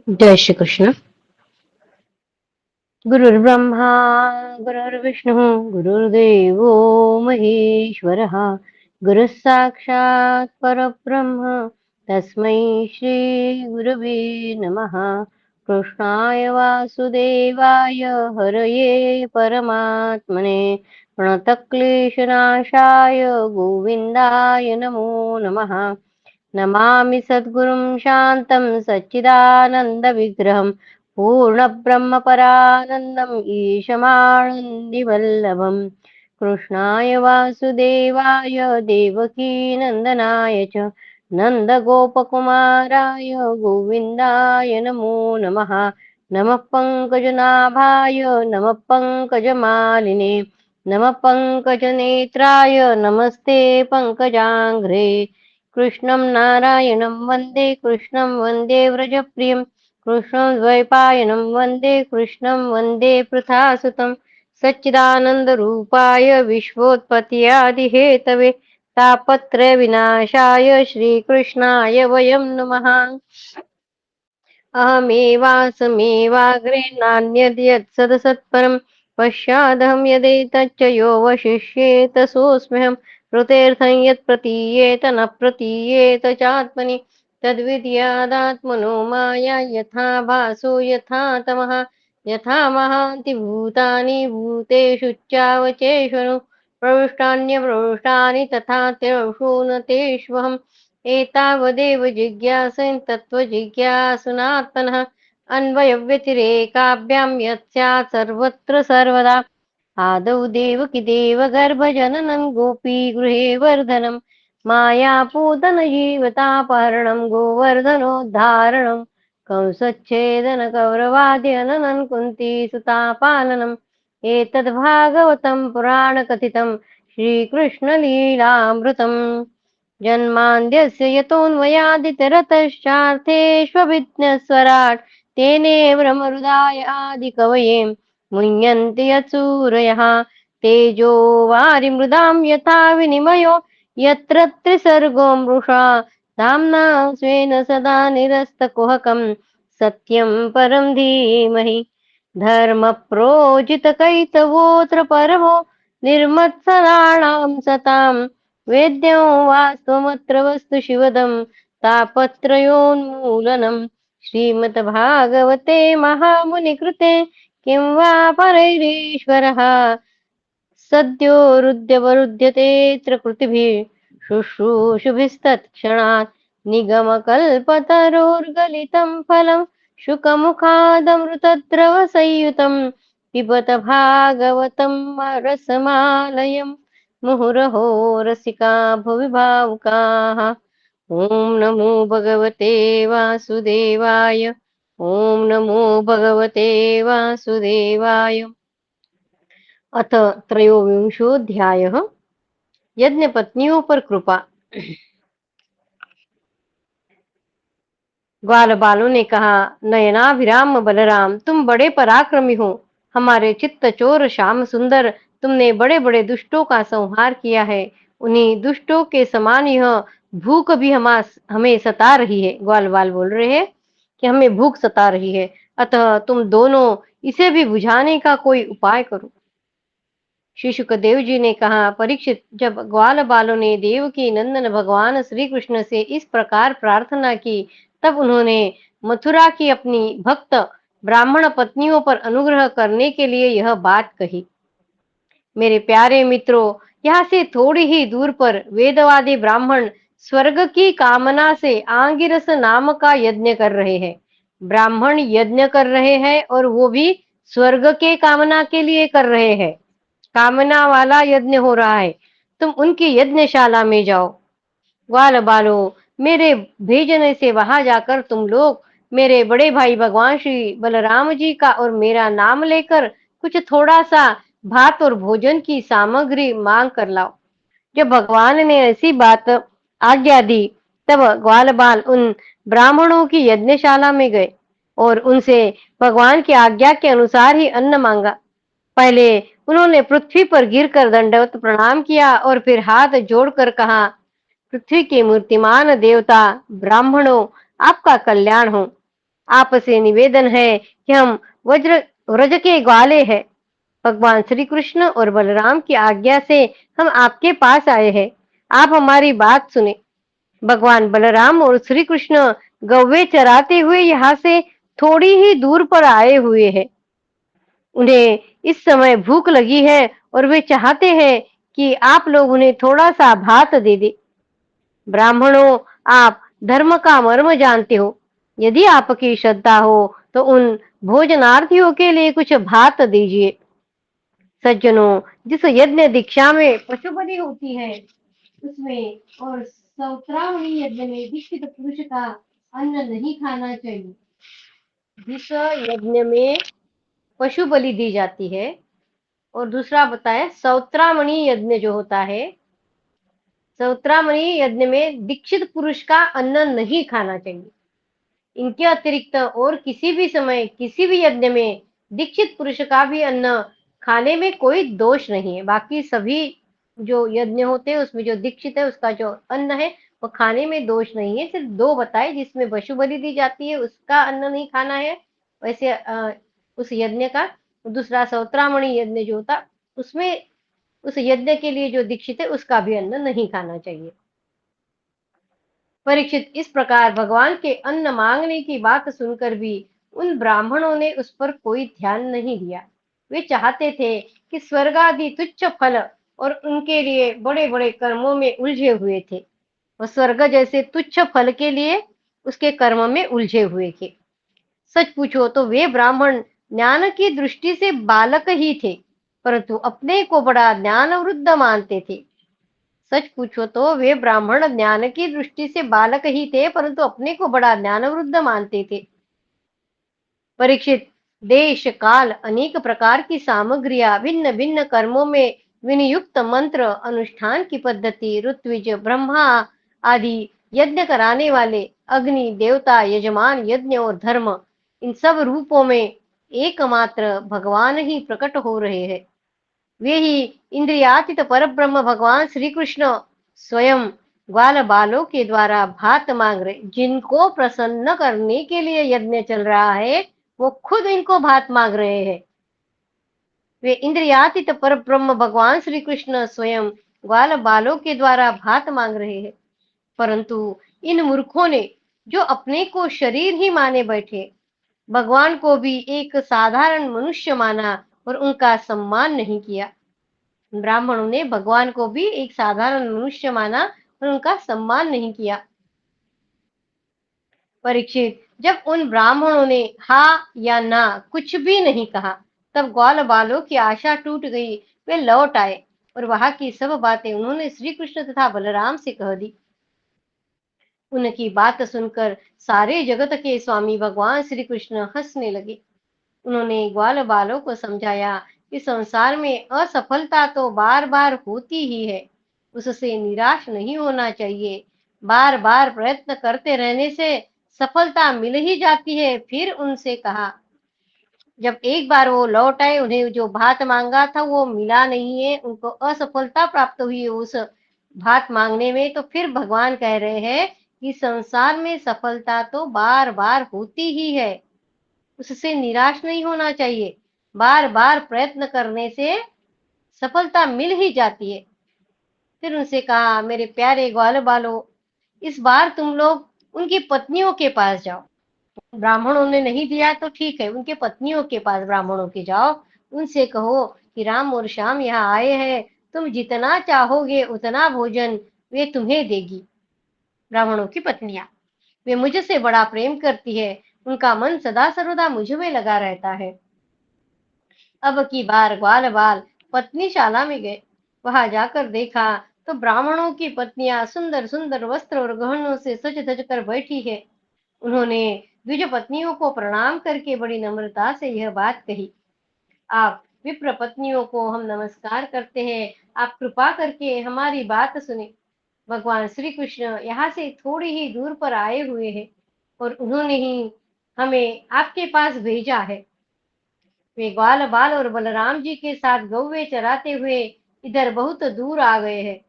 जय श्री कृष्ण। गुरुर्ब्रह्मा गुरुर्विष्णुः गुरुर्देवो महेश्वरः गुरुः साक्षात् परब्रह्म तस्मै श्री गुरवे नमः। कृष्णाय वासुदेवाय हरये परमात्मने प्रणतक्लेशनाशाय गोविन्दाय नमो नमः। नमामि सद्गुरुं शान्तं सच्चिदानन्दविग्रहं पूर्णब्रह्मपरानन्दम् ईशमानन्दिवल्लभम् कृष्णाय वासुदेवाय देवकीनन्दनाय च नन्दगोपकुमाराय गोविन्दाय नमो नमः। नमः पङ्कजनाभाय नमः पङ्कजमालिने नमः पङ्कजनेत्राय नमस्ते पङ्कजाङ्घ्रे। कृष्णं नारायणं वन्दे कृष्णं वन्दे व्रजप्रियं कृष्णं द्वैपायनं वन्दे कृष्णं वन्दे पृथासुतं सच्चिदानन्दरूपाय विश्वोत्पत्त्यादिहेतवे तापत्रयविनाशाय श्रीकृष्णाय वयं नमः। अहमेवासमेवाग्रे नान्यद्यत्सदसत्परं पश्चादहं यदेतच्च यो वशिष्येत सोऽस्म्यहं कृतेऽर्थं यत् प्रतीयेत न प्रतीयेत चात्मनि तद्विद्यादात्मनो माया यथा भासो यथा तमः यथा महान्ति भूतानि भूतेषु चावचेषु प्रविष्टान्यप्रविष्टानि तथा तेषु न तेष्वहम् एतावदेव जिज्ञासेन तत्त्वजिज्ञासुनात्मनः अन्वयव्यतिरेकाभ्यां यत् सर्वत्र सर्वदा आदौ देवकी देवगर्भजननं गोपीगृहे वर्धनं मायापूतनजीवतापहरणं गोवर्धनोद्धारणं कंसच्छेदनकौरवाद्यननं कुन्तीसुतापालनम् एतद्भागवतं पुराणकथितं श्रीकृष्णलीलामृतम्। जन्मान्द्यस्य यतोऽन्वयादितरतश्चार्थेष्वभिज्ञस्वराट् तेने ब्रह्महृदाय आदिकवये मुह्यन्ति यत्सूरयः तेजो वारिमृदां यथा विनिमयो यत्र त्रिसर्गो मृषा धाम्ना स्वेन सदा निरस्तकुहकं सत्यं परं धीमहि धर्मप्रोजितकैतवोऽत्र परमो निर्मत्सराणां सताम् वेद्यं वास्तवमत्र वस्तु शिवदं तापत्रयोन्मूलनं श्रीमद्भागवते महामुनिकृते किं वा परैरीश्वरः सद्यो हृद्यवरुध्यतेऽत्र कृतिभिः शुश्रूषुभिस्तत्क्षणात् निगमकल्पतरोर्गलितं फलं शुकमुखादमृतद्रवसंयुतं पिबत भागवतं रसमालयम् मुहुरहो रसिका भुवि भावुकाः। ॐ नमो भगवते वासुदेवाय ॐ नमो भगवते वासुदेवाय। अथ त्रयोविंशोऽध्यायः यज्ञ पत्नियों पर कृपा। ग्वाल बालों ने कहा, नयनाभिराम बलराम, तुम बड़े पराक्रमी हो। हमारे चित्त चोर श्याम सुंदर, तुमने बड़े बड़े दुष्टों का संहार किया है। उन्हीं दुष्टों के समान यह भूख भी हमें सता रही है। ग्वाल बाल बोल रहे हैं कि हमें भूख सता रही है, अतः तुम दोनों इसे भी बुझाने का कोई उपाय करो। श्री सुखदेव जी ने कहा, परीक्षित, जब ग्वाल बालों ने देवकी नंदन भगवान श्री कृष्ण से इस प्रकार प्रार्थना की, तब उन्होंने मथुरा की अपनी भक्त ब्राह्मण पत्नियों पर अनुग्रह करने के लिए यह बात कही। मेरे प्यारे मित्रों, यहाँ से थोड़ी ही दूर पर वेदवादी ब्राह्मण स्वर्ग की कामना से आंगिरस नाम का यज्ञ कर रहे हैं। ब्राह्मण यज्ञ कर रहे हैं और वो भी स्वर्ग के कामना के लिए कर रहे हैं। कामना वाला यज्ञ हो रहा है। तुम उनकी यज्ञशाला में जाओ। ग्वाल बालो, मेरे भेजने से वहां जाकर तुम लोग मेरे बड़े भाई भगवान श्री बलराम जी का और मेरा नाम लेकर कुछ थोड़ा सा भात और भोजन की सामग्री मांग कर लाओ। जब भगवान ने ऐसी बात आज्ञा दी, तब ग्वाल बाल उन ब्राह्मणों की यज्ञशाला में गए और उनसे भगवान की आज्ञा के अनुसार ही अन्न मांगा। पहले उन्होंने पृथ्वी पर गिरकर दंडवत प्रणाम किया और फिर हाथ जोड़कर कहा, पृथ्वी के मूर्तिमान देवता ब्राह्मणों, आपका कल्याण हो। आपसे निवेदन है कि हम वज्र व्रज के ग्वाले हैं। भगवान श्री कृष्ण और बलराम की आज्ञा से हम आपके पास आए हैं। आप हमारी बात सुने। भगवान बलराम और श्री कृष्ण गौवे चराते हुए यहाँ से थोड़ी ही दूर पर आए हुए हैं। उन्हें इस समय भूख लगी है और वे चाहते हैं कि आप लोग उन्हें थोड़ा सा भात दे दे। ब्राह्मणों, आप धर्म का मर्म जानते हो। यदि आपकी श्रद्धा हो तो उन भोजनार्थियों के लिए कुछ भात दीजिए। सज्जनों, जिस यज्ञ दीक्षा में पशु बलि होती है उसमें और सौत्रावणी यज्ञ में दीक्षित पुरुष का अन्न नहीं खाना चाहिए। जिस यज्ञ में पशु बलि दी जाती है और दूसरा बताए सौत्रामणि यज्ञ जो होता है, सौत्रामणि यज्ञ में दीक्षित पुरुष का अन्न नहीं खाना चाहिए। इनके अतिरिक्त और किसी भी समय किसी भी यज्ञ में दीक्षित पुरुष का भी अन्न खाने में कोई दोष नहीं है। बाकी सभी जो यज्ञ होते हैं उसमें जो दीक्षित है उसका जो अन्न है वो खाने में दोष नहीं है। सिर्फ दो बताए जिसमें पशु बलि दी जाती है उसका अन्न नहीं खाना है वैसे उस यज्ञ का। दूसरा सौत्रामणि यज्ञ जो होता उसमें उस यज्ञ के लिए जो दीक्षित है उसका भी अन्न नहीं खाना चाहिए। परीक्षित, इस प्रकार भगवान के अन्न मांगने की बात सुनकर भी उन ब्राह्मणों ने उस पर कोई ध्यान नहीं दिया। वे चाहते थे कि स्वर्ग आदि तुच्छ फल और उनके लिए बड़े बड़े कर्मों में उलझे हुए थे। वह स्वर्ग जैसे तुच्छ फल के लिए उसके कर्म में उलझे हुए थे। सच पूछो तो वे ब्राह्मण ज्ञान की दृष्टि से बालक ही थे, परंतु अपने को बड़ा ज्ञान वृद्ध मानते थे। सच पूछो तो वे ब्राह्मण ज्ञान की दृष्टि से बालक ही थे, परंतु अपने को बड़ा ज्ञान वृद्ध मानते थे। परीक्षित, देश काल अनेक प्रकार की सामग्रियां भिन्न भिन्न कर्मों में विनियुक्त मंत्र अनुष्ठान की पद्धति ऋत्विज ब्रह्मा आदि यज्ञ कराने वाले अग्नि देवता यजमान यज्ञ और धर्म इन सब रूपों में एकमात्र भगवान ही प्रकट हो रहे हैं। वे ही इंद्रियातीत परब्रह्म भगवान श्री कृष्ण स्वयं ग्वाल बालों के द्वारा भात मांग रहे। जिनको प्रसन्न करने के लिए यज्ञ चल रहा है वो खुद इनको भात मांग रहे हैं। वे इंद्रियातीत परब्रह्म भगवान श्री कृष्ण स्वयं ग्वाल बालों के द्वारा भात मांग रहे हैं। परंतु इन मूर्खों ने जो अपने को शरीर ही माने बैठे भगवान को भी एक साधारण मनुष्य माना और उनका सम्मान नहीं किया। ब्राह्मणों ने भगवान को भी एक साधारण मनुष्य माना और उनका सम्मान नहीं किया। परीक्षित, जब उन ब्राह्मणों ने हाँ या ना कुछ भी नहीं कहा तब ग्वाल बालों की आशा टूट गई। वे लौट आए और वहां की सब बातें उन्होंने श्री कृष्ण तथा बलराम से कह दी। उनकी बात सुनकर सारे जगत के स्वामी भगवान श्री कृष्ण हंसने लगे। उन्होंने ग्वाल बालों को समझाया कि संसार में असफलता तो बार बार होती ही है, उससे निराश नहीं होना चाहिए। बार बार प्रयत्न करते रहने से सफलता मिल ही जाती है। फिर उनसे कहा, जब एक बार वो लौट आए उन्हें जो भात मांगा था वो मिला नहीं है, उनको असफलता प्राप्त हुई है उस भात मांगने में, तो फिर भगवान कह रहे हैं कि संसार में सफलता तो बार बार होती ही है, उससे निराश नहीं होना चाहिए। बार बार प्रयत्न करने से सफलता मिल ही जाती है। फिर उनसे कहा, मेरे प्यारे ग्वाल बालो, इस बार तुम लोग उनकी पत्नियों के पास जाओ। ब्राह्मणों ने नहीं दिया तो ठीक है, उनके पत्नियों के पास ब्राह्मणों के जाओ। उनसे कहो कि राम और श्याम यहाँ आए हैं, तुम जितना चाहोगे उतना भोजन वे तुम्हें देगी। ब्राह्मणों की पत्नियां, वे मुझसे बड़ा प्रेम करती है, उनका मन सदा सर्वदा मुझ में लगा रहता है। अब की बार ग्वाल बाल पत्नीशाला में गए। वहां जाकर देखा तो ब्राह्मणों की पत्नियां सुंदर सुंदर वस्त्र और गहनों से सज धज कर बैठी है। उन्होंने द्विज पत्नियों को प्रणाम करके बड़ी नम्रता से यह बात कही, आप विप्र पत्नियों को हम नमस्कार करते हैं, आप कृपा करके हमारी बात सुने। भगवान श्री कृष्ण यहाँ से थोड़ी ही दूर पर आए हुए हैं और उन्होंने ही हमें आपके पास भेजा है। वे ग्वाल बाल और बलराम जी के साथ गौवे चराते हुए इधर बहुत दूर आ गए हैं।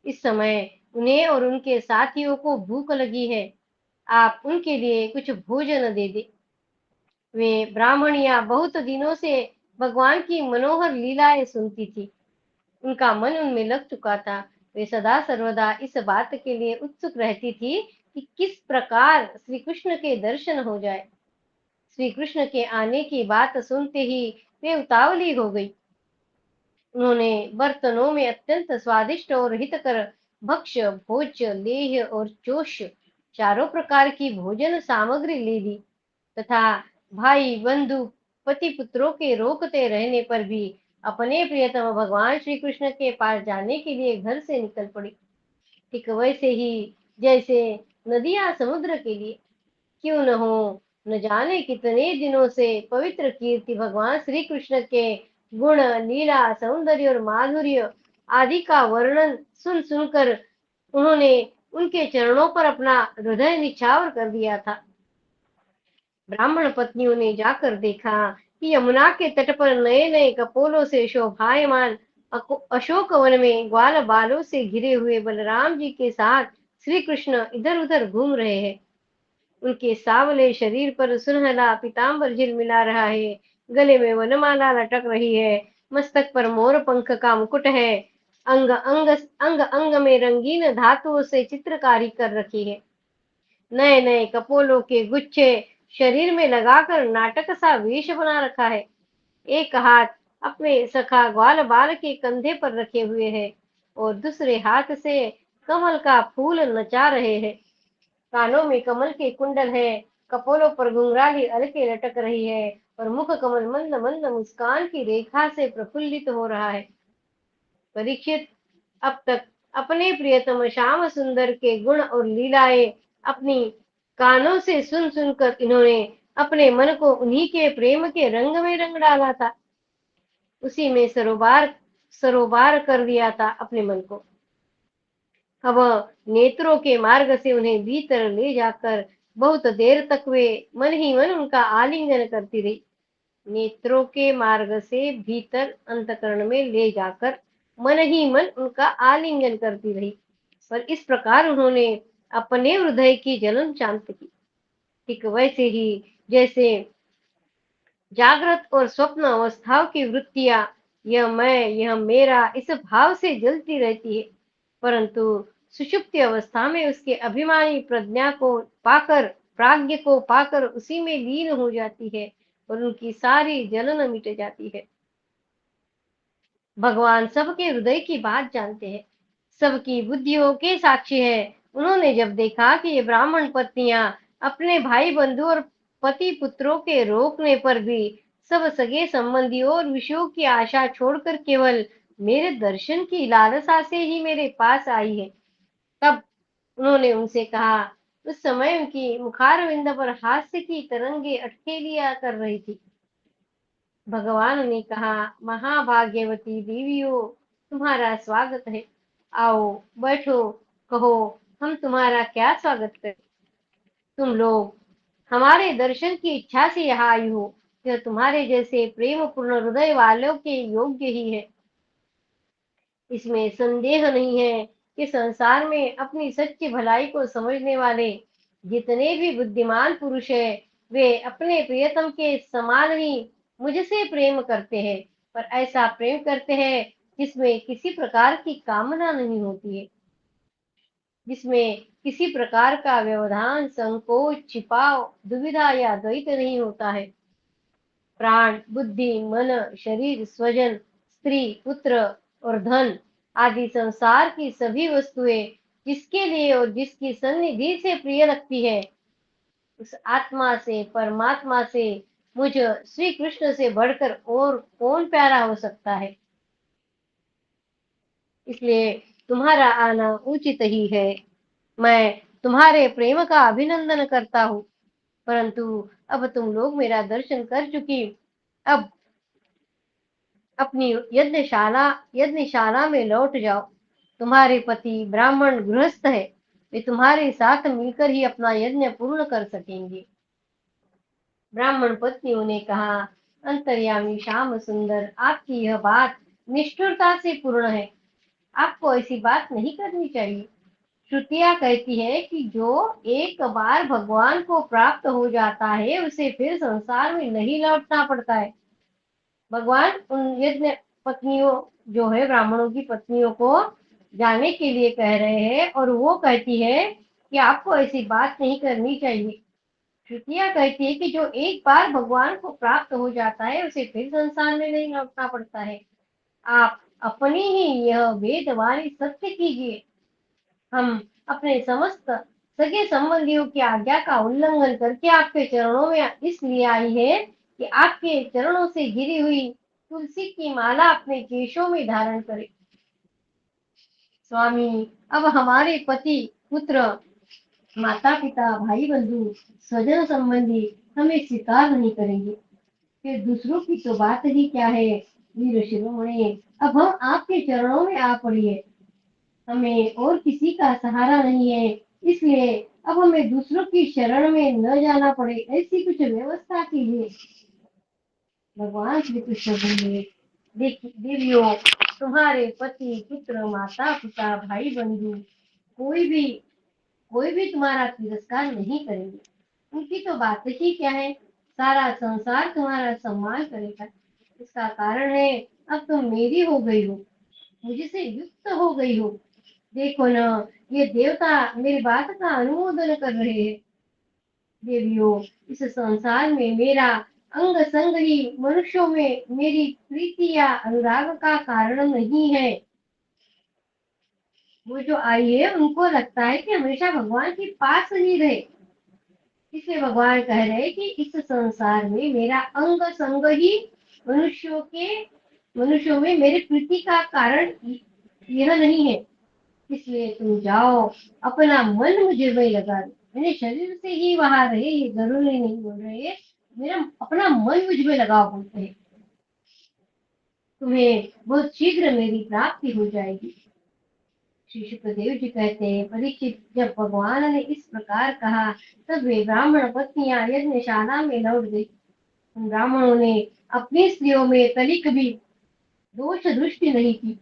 इस समय उन्हें और उनके साथियों को भूख लगी है, आप उनके लिए कुछ भोजन दे दे। वे ब्राह्मणियां बहुत दिनों से भगवान की मनोहर लीलाएं सुनती थी। उनका मन उनमें लग चुका था। वे सदा सर्वदा इस बात के लिए उत्सुक रहती थी कि किस प्रकार श्री कृष्ण के दर्शन हो जाए। श्री कृष्ण के आने की बात सुनते ही वे उतावली हो गई। उन्होंने बर्तनों में अत्यंत स्वादिष्ट और हितकर भक्ष्य, भोज्य, लेह्य और चोष्य चारों प्रकार की भोजन सामग्री ले ली तथा भाई बंधु पति पुत्रों के रोकते रहने पर भी अपने प्रियतम भगवान श्री कृष्ण के पास जाने के लिए घर से निकल पड़ी। ठीक वैसे ही जैसे नदियां समुद्र के लिए क्यों न हो, न जाने कितने दिनों से पवित्र कीर्ति भगवान श्री कृष्ण के गुण, लीला, सौंदर्य और माधुर्य आदि का वर्णन सुन सुनकर उन्होंने उनके चरणों पर अपना हृदय निछावर कर दिया था। ब्राह्मण पत्नियों ने जाकर देखा कि यमुना के तट पर नए नए कपोलों से शोभायमान अशोक वन में ग्वाल बालों से घिरे हुए बलराम जी के साथ श्री कृष्ण इधर उधर घूम रहे हैं। उनके सावले शरीर पर सुनहला पीतांबर झिलमिला रहा है, गले में वनमाला लटक रही है, मस्तक पर मोर पंख का मुकुट है, अंग में रंगीन धातुओं से चित्रकारी कर रखी है। नए नए कपोलों के गुच्छे शरीर में लगाकर नाटक सा वेश बना रखा है। एक हाथ अपने सखा ग्वाल बाल के कंधे पर रखे हुए है और दूसरे हाथ से कमल का फूल नचा रहे हैं। कानों में कमल के कुंडल है, कपोलों पर घुंघराली अलके लटक रही है और मुख कमल मंद मंद मुस्कान की रेखा से प्रफुल्लित हो रहा है। परीक्षित, अब तक अपने प्रियतम श्याम सुंदर के गुण और लीलाएं अपनी कानों से सुन सुनकर इन्होंने अपने मन को उन्हीं के प्रेम के रंग में रंग डाला था। उसी में सरोबार सरोबार कर दिया था अपने मन को। अब नेत्रों के मार्ग से उन्हें भीतर ले जाकर बहुत देर तक वे मन ही मन उनका आलिंगन करती रही। नेत्रों के मार्ग से भीतर अंतकरण में ले जाकर मन ही मन उनका आलिंगन करती रही। पर इस प्रकार उन्होंने अपने हृदय की जलन शांत की। ठीक वैसे ही जैसे जागृत और स्वप्न अवस्थाओं की वृत्तियां, यह मैं, यह मेरा, इस भाव से जलती रहती है, परंतु सुषुप्ति अवस्था में उसके अभिमानी प्रज्ञा को पाकर, प्राज्ञ को पाकर उसी में लीन हो जाती है और उनकी सारी जलन मिट जाती है। भगवान सबके हृदय की बात जानते हैं, सबकी बुद्धियों के साक्षी है। उन्होंने जब देखा कि ये ब्राह्मण पत्नियां अपने भाई बंधु और पति पुत्रों के रोकने पर भी सब सगे संबंधियों और विषयों की आशा छोड़कर केवल मेरे दर्शन की लालसा से ही मेरे पास आई है, तब उन्होंने उनसे कहा। उस समय उनकी मुखारविंद पर हास्य की तरंगे अटखेलियां कर रही थी। भगवान ने कहा, महाभाग्यवती देवियों, तुम्हारा स्वागत है। आओ बैठो, कहो हम तुम्हारा क्या स्वागत करें। तुम लोग हमारे दर्शन की इच्छा से यहाँ आई हो, यह तुम्हारे जैसे प्रेम पूर्ण हृदय वालों के योग्य ही है। इसमें संदेह नहीं है कि संसार में अपनी सच्ची भलाई को समझने वाले जितने भी बुद्धिमान पुरुष हैं, वे अपने प्रियतम के समान ही मुझसे प्रेम करते हैं, पर ऐसा प्रेम करते हैं जिसमें किसी प्रकार की कामना नहीं होती है, जिसमें किसी प्रकार का व्यवधान, संकोच, छिपाव, दुविधा या द्वैत नहीं होता है। प्राण, बुद्धि, मन, शरीर, स्वजन, स्त्री, पुत्र और धन आदि संसार की सभी वस्तुएं जिसके लिए और जिसकी सन्निधि से प्रिय लगती है, उस आत्मा से, परमात्मा से, मुझ श्री कृष्ण से बढ़कर और कौन प्यारा हो सकता है। इसलिए तुम्हारा आना उचित ही है। मैं तुम्हारे प्रेम का अभिनंदन करता हूँ, परंतु अब तुम लोग मेरा दर्शन कर चुकी, अब अपनी यज्ञशाला में लौट जाओ। तुम्हारे पति ब्राह्मण गृहस्थ है, वे तुम्हारे साथ मिलकर ही अपना यज्ञ पूर्ण कर सकेंगे। ब्राह्मण पत्नियों ने कहा, अंतर्यामी श्याम सुंदर, आपकी यह बात निष्ठुरता से पूर्ण है। आपको ऐसी बात नहीं करनी चाहिए। श्रुतियाँ कहती है कि जो एक बार भगवान को प्राप्त हो जाता है उसे फिर संसार में नहीं लौटना पड़ता है। भगवान उन यज्ञ पत्नियों जो है ब्राह्मणों की पत्नियों को जाने के लिए कह रहे हैं और वो कहती है कि आपको ऐसी बात नहीं करनी चाहिए। श्रुतियाँ कहती है कि जो एक बार भगवान को प्राप्त हो जाता है उसे फिर संसार में नहीं लौटना पड़ता है। आप अपनी ही यह वेदवाणी सत्य कीजिए। हम अपने समस्त सगे संबंधियों की आज्ञा का उल्लंघन करके आपके चरणों में इसलिए आई है कि आपके चरणों से गिरी हुई तुलसी की माला अपने केशों में धारण करें। स्वामी, अब हमारे पति, पुत्र, माता पिता, भाई बंधु, स्वजन संबंधी हमें स्वीकार नहीं करेंगे, फिर दूसरों की तो बात ही क्या है। वीर शिरोमणि, अब हम आपके चरणों में आ पड़िए। हमें और किसी का सहारा नहीं है, इसलिए अब हमें दूसरों की शरण में न जाना पड़े, ऐसी कुछ व्यवस्था कीजिए। भगवान श्री कृष्ण बोले, देखिए देवियों, तुम्हारे पति, पुत्र, माता पिता, भाई बंधु कोई भी कोई भी तुम्हारा तिरस्कार नहीं करेंगे। उनकी तो बात ही क्या है, सारा संसार तुम्हारा सम्मान करेगा। इसका कारण है अब तुम मेरी हो गई हो, मुझसे युक्त हो गई हो। देखो ना, ये देवता मेरी बात का अनुमोदन कर रहे हैं। देवियों, इस संसार में मेरा अंग संग ही मनुष्यों में मेरी प्रीति या अनुराग का कारण नहीं है। वो जो आई है उनको लगता है कि हमेशा भगवान के पास ही रहे, इसलिए भगवान कह रहे हैं कि इस संसार में मेरा अंग संग ही मनुष्यों के मनुष्यों में मेरी प्रीति का कारण यह नहीं है। इसलिए तुम जाओ, अपना मन मुझे में लगा दो। मेरे शरीर से ही वहां रहे, ये जरूरी नहीं बोल रहे, मेरा अपना मन मुझ में लगाओ बोलते हैं। तुम्हें बहुत शीघ्र मेरी प्राप्ति हो जाएगी। श्री सुखदेव जी कहते हैं, परीक्षित, जब भगवान ने इस प्रकार कहा तब वे ब्राह्मण पत्नियां यज्ञशाला में लौट गई। उन ब्राह्मणों ने अपनी स्त्रियों में तनिक भी दोष दृष्टि नहीं की,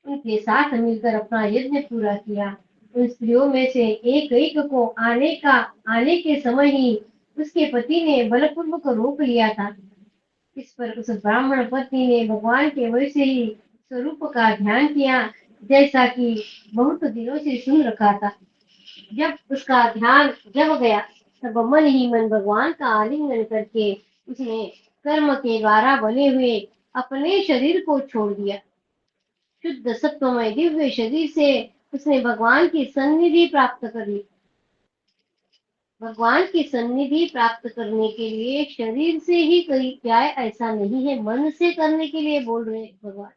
उनके साथ मिलकर अपना यज्ञ पूरा किया। उन स्त्रियों में से एक एक को आने के समय ही उसके पति ने बलपूर्वक रोक लिया था। इस पर उस ब्राह्मण पत्नी ने भगवान के वैसे ही स्वरूप का ध्यान किया जैसा कि बहुत दिनों से सुन रखा था। जब उसका ध्यान जम गया तब मन ही मन भगवान का आलिंगन करके उसने कर्म के द्वारा बने हुए अपने शरीर को छोड़ दिया। शुद्ध सत्वमय दिव्य शरीर से उसने भगवान की सन्निधि प्राप्त कर ली। भगवान की सन्निधि प्राप्त करने के लिए शरीर से ही करी जाए ऐसा नहीं है, मन से करने के लिए बोल रहे भगवान।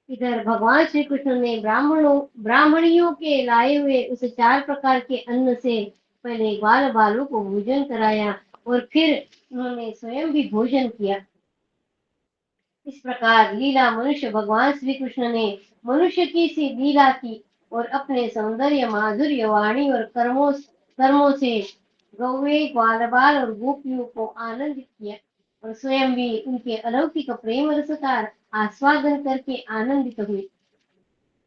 इधर भगवान श्री कृष्ण ने ब्राह्मणियों के लाए हुए उस 4 प्रकार के अन्न से पहले ग्वाल बालों को भोजन कराया और फिर उन्होंने स्वयं भी भोजन किया। इस प्रकार लीला मनुष्य भगवान श्री कृष्ण ने मनुष्य की सी लीला की और अपने सौंदर्य, माधुर्य, वाणी और कर्मों कर्मों से गौवे, ग्वाल बाल और गोपियों को आनंदित किया और स्वयं भी उनके अलौकिक प्रेम रस का आस्वादन करके आनंदित हुए।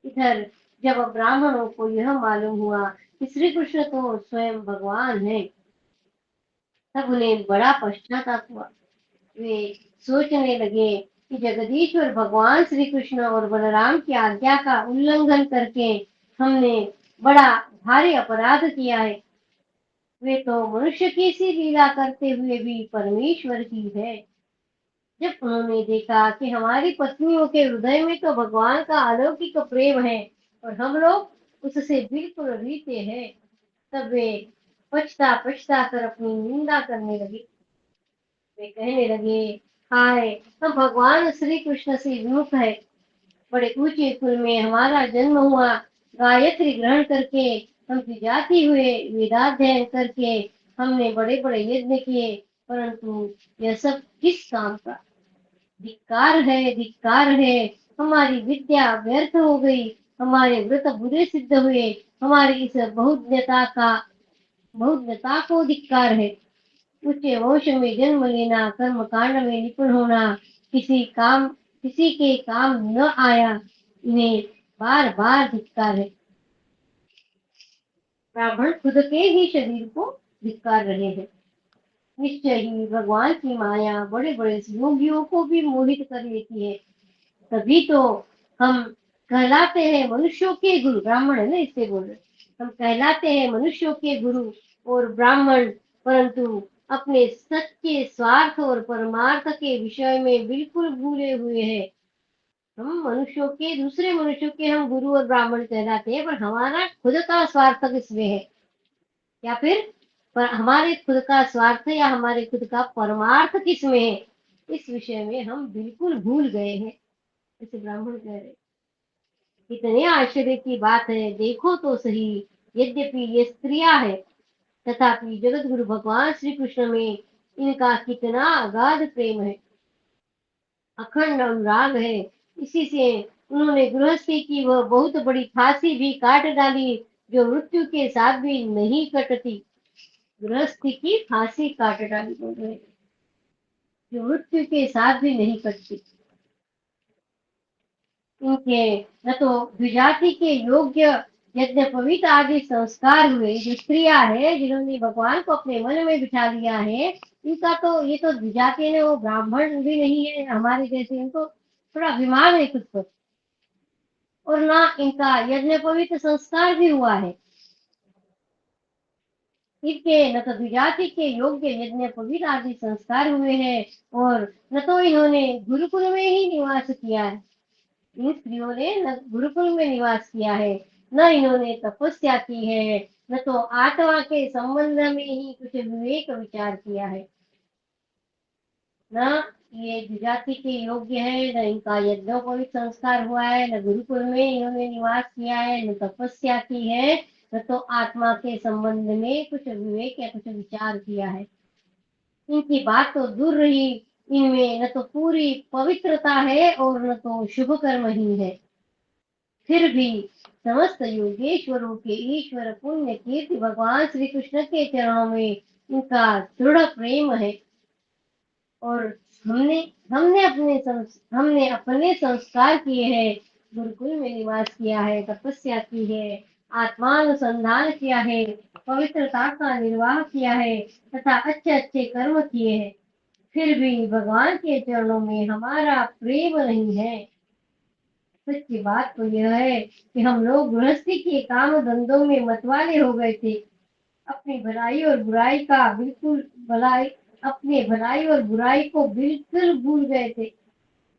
इधर जब ब्राह्मणों को यह मालूम हुआ कि श्री कृष्ण तो स्वयं भगवान है, तब उन्हें बड़ा पश्चाताप हुआ। वे सोचने लगे कि जगदीश्वर भगवान श्री कृष्ण और बलराम की आज्ञा का उल्लंघन करके हमने बड़ा भारी अपराध किया है। वे तो मनुष्य की सी लीला करते हुए भी परमेश्वर ही है। जब उन्होंने देखा कि हमारी पत्नियों के हृदय में तो भगवान का अलौकिक प्रेम है और हम लोग उससे बिल्कुल रीते हैं, तब वे पछता पछता कर अपनी निंदा करने लगे। वे कहने लगे, हाय, हम भगवान श्री कृष्ण से विमुख है। बड़े ऊंचे कुल में हमारा जन्म हुआ, गायत्री ग्रहण करके हम जाति हुए, वेदाध्ययन करके हमने बड़े बड़े यज्ञ किए, परंतु यह सब किस काम का। धिक्कार है, धिक्कार है। हमारी विद्या व्यर्थ हो गई, हमारे व्रत बुरे सिद्ध हुए, हमारी इस बहुज्ञता को धिक्कार है। उच्च वंश में जन्म लेना, कर्म कांड में निपुण होना किसी के काम न आया। इन्हें बार बार धिक्कार है। ब्राह्मण खुद के ही शरीर को धिक्कार रहे हैं। निश्चय ही भगवान की माया बड़े बड़े योगियों को भी मोहित कर लेती है। तभी तो हम कहलाते हैं मनुष्यों के गुरु। ब्राह्मण है ना, इससे बोल रहे हम कहलाते हैं मनुष्यों के गुरु और ब्राह्मण, परंतु अपने सच्चे स्वार्थ और परमार्थ के विषय में बिल्कुल भूले हुए हैं। हम मनुष्यों के, दूसरे मनुष्यों के हम गुरु और ब्राह्मण कहलाते हैं, पर हमारा खुद का स्वार्थ किसमें है, या फिर पर हमारे खुद का स्वार्थ या हमारे खुद का परमार्थ किसमें है, इस विषय में हम बिल्कुल भूल गए हैं। ऐसे ब्राह्मण कह रहे। कितने आश्चर्य की बात है, देखो तो सही। यद्यपि ये स्त्रियां है, तथापि जगत गुरु भगवान श्री कृष्ण में इनका कितना अगाध प्रेम है, अखंड अनुराग है। इसी से उन्होंने गृहस्थी की वह बहुत बड़ी फांसी भी काट डाली, जो मृत्यु के साथ भी नहीं कटती। गृहस्थी की फांसी काट डाली बोल रहे, जो मृत्यु के साथ भी नहीं कटती। इनके न तो द्विजाति के योग्य यज्ञ पवित्र आदि संस्कार हुए। जो स्त्रियां है जिन्होंने भगवान को अपने मन में बिठा लिया है, इनका तो, ये तो द्विजाति ने, वो ब्राह्मण भी नहीं है हमारे जैसे, इनको थोड़ा अभिमान है खुद पर, और ना इनका यज्ञ पवित्र संस्कार भी हुआ है। इनके न तो द्विजाति के योग्य यज्ञ पवित्र आदि संस्कार हुए हैं, और न तो इन्होंने गुरुकुल में ही निवास किया है। इन स्त्रियों ने न गुरुकुल में निवास किया है, न इन्होंने तपस्या की है, न तो आत्मा के संबंध में ही कुछ विवेक विचार किया है। न ये द्विजाति के योग्य है, न इनका यज्ञोपवीत संस्कार हुआ है, न गुरुकुल में इन्होंने निवास किया है, न तपस्या की है, न तो आत्मा के संबंध में कुछ विवेक या कुछ विचार किया है। इनकी बात तो दूर रही, इनमें न तो पूरी पवित्रता है और न तो शुभ कर्म ही है। फिर भी समस्त योगेश्वरों के ईश्वर पुण्य कीर्ति भगवान श्री कृष्ण के चरणों में इनका दृढ़ प्रेम है। और हमने हमने अपने संस्कार किए हैं, गुरुकुल में निवास किया है, तपस्या की है, आत्मानुसंधान किया है, पवित्रता का निर्वाह किया है, तथा अच्छे अच्छे कर्म किए हैं। फिर भी भगवान के चरणों में हमारा प्रेम नहीं है। सच्ची बात तो यह है कि हम लोग गृहस्थी के काम धंधों में मतवाले हो गए थे। अपनी भलाई और बुराई का बिल्कुल भलाई अपने भलाई और बुराई को बिल्कुल भूल गए थे।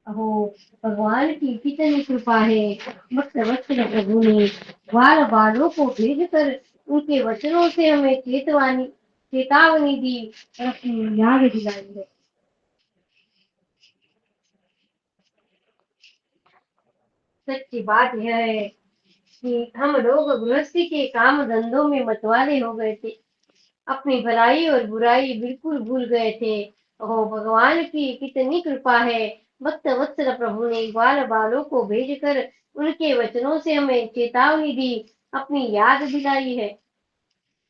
अहो, भगवान की कितनी कृपा है। भक्त वत्सल प्रभु ने बाल बालों को भेजकर उनके वचनों से हमें चेतावनी दी और अपनी याद दिलाई है। सच्ची बात यह है कि हम लोग गृहस्थी के काम धंधों में मतवाले हो गए थे, अपनी भलाई और बुराई बिल्कुल भूल गए थे। ओह, भगवान की कितनी कृपा है। भक्त वत्सल प्रभु ने ग्वाल बालों को भेजकर उनके वचनों से हमें चेतावनी दी, अपनी याद दिलाई है।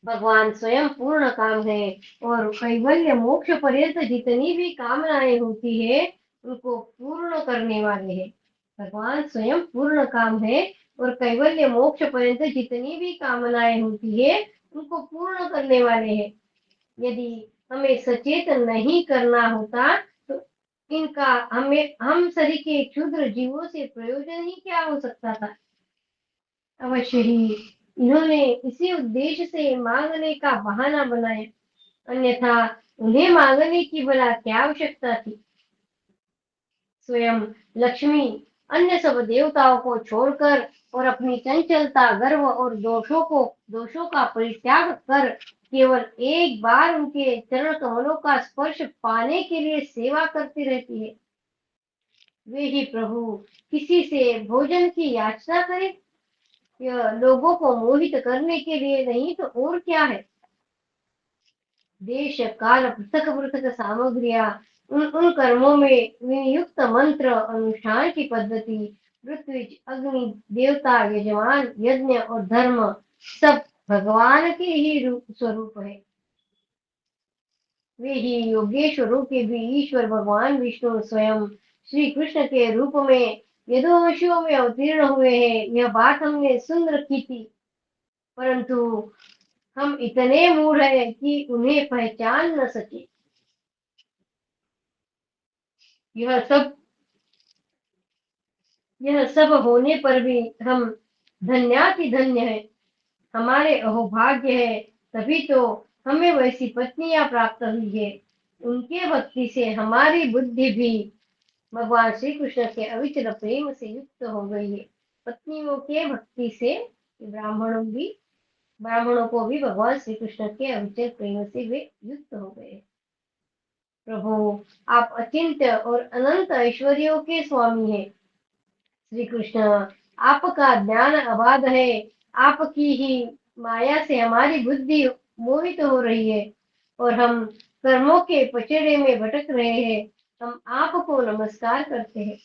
भगवान स्वयं पूर्ण काम है, और कैवल्य मोक्ष पर्यंत जितनी भी कामनाएं होती है उनको पूर्ण करने वाले हैं। भगवान स्वयं पूर्ण काम है, और कैवल्य मोक्ष पर्यंत जितनी भी कामनाएं होती है उनको पूर्ण करने वाले हैं। यदि हमें सचेत नहीं करना होता तो इनका हम सभी के क्षुद्र जीवों से प्रयोजन ही क्या हो सकता था। अवश्य ही इन्होंने इसी उद्देश्य से मांगने का बहाना बनाया, अन्यथा उन्हें मांगने की भला क्या आवश्यकता थी। स्वयं लक्ष्मी अन्य सब देवताओं को छोड़कर और अपनी चंचलता, गर्व और दोषों का परित्याग कर केवल एक बार उनके चरण कमलों का स्पर्श पाने के लिए सेवा करती रहती है। वे ही प्रभु किसी से भोजन की याचना करें, यह लोगों को मोहित करने के लिए नहीं तो और क्या है। देश काल पृथक पृथक सामग्रियां, उन उन कर्मों में विनियुक्त मंत्र अनुष्ठान की पद्धति, पृथ्वी, अग्नि, देवता, यजमान, यज्ञ और धर्म सब भगवान के ही स्वरूप है। वे ही योगेश्वरों के भी ईश्वर भगवान विष्णु स्वयं श्री कृष्ण के रूप में यदुवंशियों में अवतीर्ण हुए हैं, यह बात हमने सुन रखी थी, परंतु हम इतने मूढ़ हैं कि उन्हें पहचान न सके। यह सब यह सब होने पर भी हम धन्याति धन्य हैं। हमारे अहोभाग्य है, तभी तो हमें वैसी पत्नियां प्राप्त हुई है। उनके भक्ति से हमारी बुद्धि भी भगवान श्री कृष्ण के अविचल प्रेम से युक्त हो गई है। पत्नियों के भक्ति से ब्राह्मणों को भी भगवान श्री कृष्ण के अविचल प्रेम से वे युक्त हो गए। प्रभु, आप अचिंत्य और अनंत ऐश्वर्यों के स्वामी हैं। श्री कृष्ण, आपका ज्ञान अबाध है। आपकी ही माया से हमारी बुद्धि मोहित हो रही है और हम कर्मों के पचड़े में भटक रहे हैं। हम आपको नमस्कार करते हैं।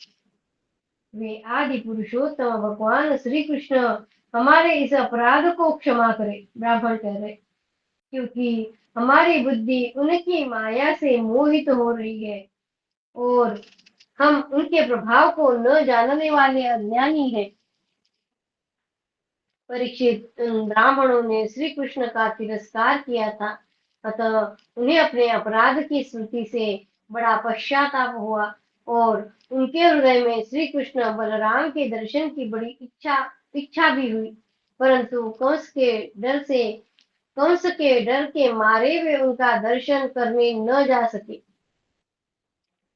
वे आदि पुरुषोत्तम भगवान श्री कृष्ण, हमारे इस अपराध को क्षमा करें। ब्राह्मण कह रहे, क्योंकि हमारी बुद्धि उनकी माया से मोहित हो रही है और हम उनके प्रभाव को न जानने वाले अज्ञानी हैं। परीक्षित, ब्राह्मणों ने श्री कृष्ण का तिरस्कार किया था, अतः उन्हें अपने अपराध की स्मृति से बड़ा पश्चाताप हुआ और उनके हृदय में श्री कृष्ण बलराम के दर्शन की बड़ी इच्छा भी हुई, परंतु कंस के डर के मारे वे उनका दर्शन करने न जा सके।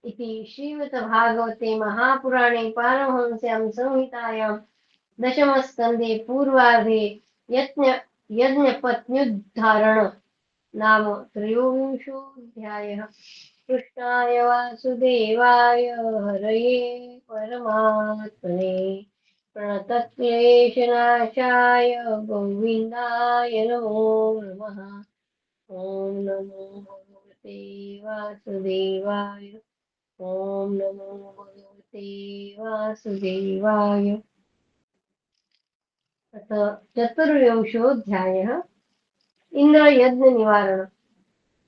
इति श्रीमद्भागवते महापुराणे पारमहंस्यां संहितायां दशमस्कन्धे पूर्वार्धे यज्ञ यज्ञपत्न्युद्धारण नाम त्रयोविंशोऽध्यायः। कृष्णाय वासुदेवाय हरये परमात्मने प्रणतक्लेशनाशाय गोविन्दाय नमो नमः। ॐ नमो भगवते वासुदेवाय। ॐ नमो भगवते वासुदेवाय। अतः चतुर्विंशोऽध्यायः। इंद्र यज्ञ निवारण।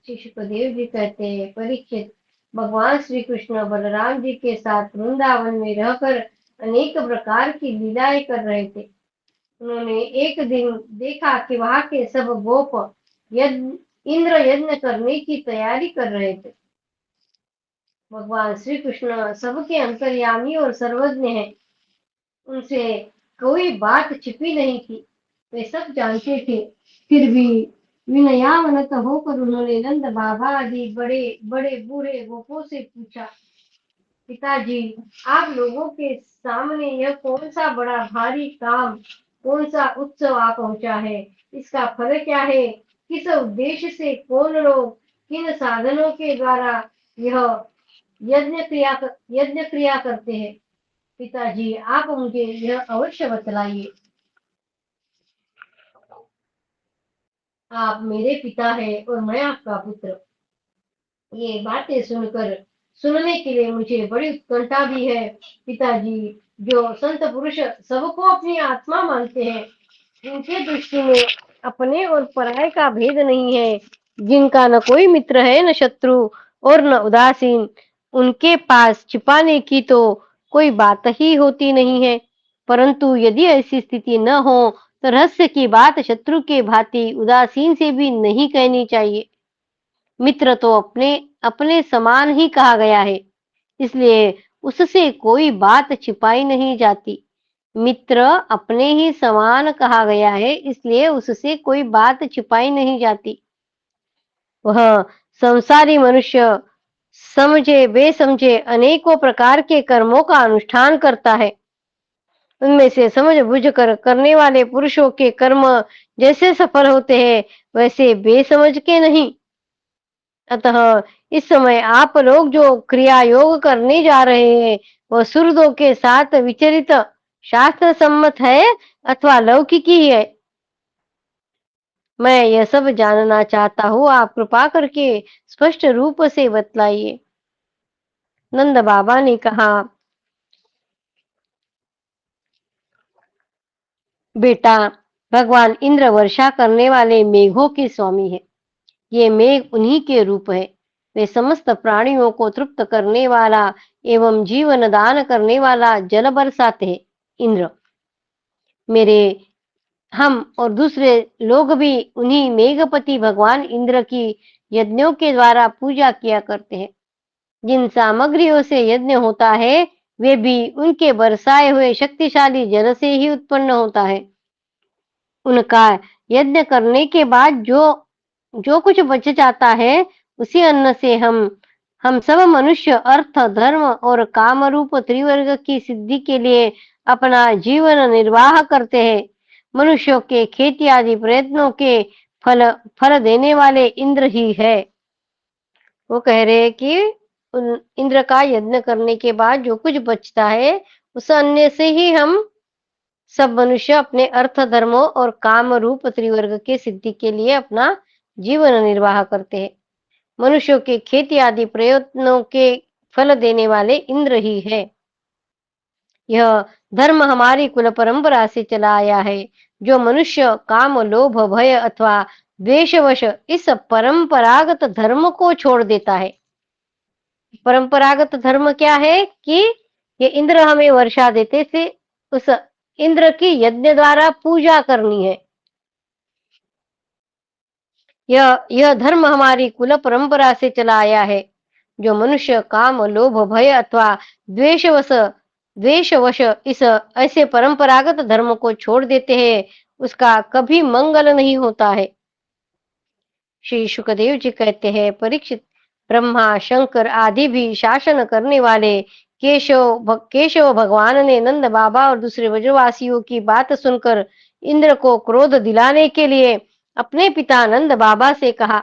श्री सुखदेव जी कहते हैं, परीक्षित, भगवान श्री कृष्ण बलराम जी के साथ वृंदावन में रहकर अनेक प्रकार की लीलाएं कर रहे थे। उन्होंने एक दिन देखा कि वहां के सब गोप इंद्र यज्ञ करने की तैयारी कर रहे थे। भगवान श्री कृष्ण सबके अंतर्यामी और सर्वज्ञ हैं। उनसे कोई बात छिपी नहीं थी, वे सब जानते थे। फिर भी विनयावनत होकर उन्होंने नंद बाबा आदि बड़े बड़े बूढ़े गोपों से पूछा, पिताजी, आप लोगों के सामने यह कौन सा बड़ा भारी काम, कौन सा उत्सव आ पहुंचा है? इसका फल क्या है? किस उद्देश्य से कौन लोग किन साधनों के द्वारा यह यज्ञ क्रिया करते हैं? पिताजी, आप मुझे यह अवश्य बतलाइए। आप मेरे पिता हैं और मैं आपका पुत्र। ये बातें सुनने के लिए मुझे बड़ी उत्कंठा भी है। पिताजी, जो संत पुरुष सबको अपनी आत्मा मानते हैं, जिनके दृष्टि में अपने और पराये का भेद नहीं है, जिनका न कोई मित्र है न शत्रु और न उदासीन, उनके पास छिपाने की तो कोई बात ही होती नहीं है। परंतु यदि ऐसी स्थिति न हो तो रहस्य की बात शत्रु के भांति उदासीन से भी नहीं कहनी चाहिए। मित्र तो अपने अपने समान ही कहा गया है, इसलिए उससे कोई बात छिपाई नहीं जाती। मित्र अपने ही समान कहा गया है, इसलिए उससे कोई बात छिपाई नहीं जाती। वह संसारी मनुष्य समझे बेसमझे अनेकों प्रकार के कर्मों का अनुष्ठान करता है। उनमें से समझ बुझ कर करने वाले पुरुषों के कर्म जैसे सफल होते हैं, वैसे बेसमझ के नहीं। अतः इस समय आप लोग जो क्रिया योग करने जा रहे हैं, वह सुहृदों के साथ विचरित शास्त्र सम्मत है अथवा लौकिकी है? मैं यह सब जानना चाहता हूँ, आप कृपा करके स्पष्ट रूप से बतलाइए। नंद बाबा ने कहा, बेटा, भगवान इंद्र वर्षा करने वाले मेघों के स्वामी है। ये मेघ उन्हीं के रूप है। वे समस्त प्राणियों को तृप्त करने वाला एवं जीवन दान करने वाला जल बरसाते हैं। इंद्र, मेरे हम और दूसरे लोग भी उन्हीं मेघपति भगवान इंद्र की यज्ञों के द्वारा पूजा किया करते हैं। जिन सामग्रियों से यज्ञ होता है, वे भी उनके बरसाए हुए शक्तिशाली जल से ही उत्पन्न होता है। उनका यज्ञ करने के बाद जो जो कुछ बच जाता है, उसी अन्न से हम सब मनुष्य अर्थ, धर्म और काम रूप त्रिवर्ग की सिद्धि के लिए अपना जीवन निर्वाह करते हैं। मनुष्यों के खेती आदि प्रयत्नों के फल फल देने वाले इंद्र ही है। वो कह रहे हैं कि उन इंद्र का यज्ञ करने के बाद जो कुछ बचता है, उस अन्न से ही हम सब मनुष्य अपने अर्थ, धर्मों और काम रूप त्रिवर्ग के सिद्धि के लिए अपना जीवन निर्वाह करते हैं। मनुष्यों के खेती आदि प्रयत्नों के फल देने वाले इंद्र ही है। यह धर्म हमारी कुल परंपरा से चला आया है। जो मनुष्य काम, लोभ, भय अथवा द्वेषवश इस परंपरागत धर्म को छोड़ देता है। परंपरागत धर्म क्या है कि ये इंद्र हमें वर्षा देते थे, उस इंद्र की यज्ञ द्वारा पूजा करनी है। यह धर्म हमारी कुल परंपरा से चला आया है। जो मनुष्य काम, लोभ, भय अथवा द्वेषवश द्वेषवश इस ऐसे परंपरागत धर्म को छोड़ देते हैं, उसका कभी मंगल नहीं होता है। श्री शुकदेव जी कहते हैं, परीक्षित, ब्रह्मा, शंकर आदि भी शासन करने वाले केशव भगवान ने नंद बाबा और दूसरे ब्रजवासियों की बात सुनकर इंद्र को क्रोध दिलाने के लिए अपने पिता नंद बाबा से कहा।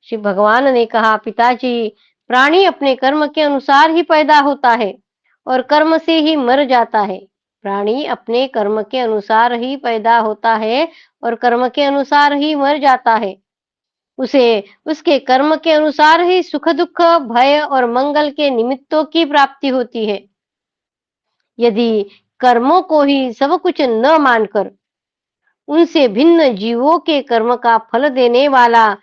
श्री भगवान ने कहा, पिताजी, प्राणी अपने कर्म के अनुसार ही पैदा होता है और कर्म से ही मर जाता है। प्राणी अपने कर्म के अनुसार ही पैदा होता है और कर्म के अनुसार ही मर जाता है। उसे उसके कर्म के अनुसार ही सुख, दुख, भय और मंगल के निमित्तों की प्राप्ति होती है। यदि कर्मों को ही सब कुछ न मानकर उनसे भिन्न जीवों के कर्म का फल देने वाला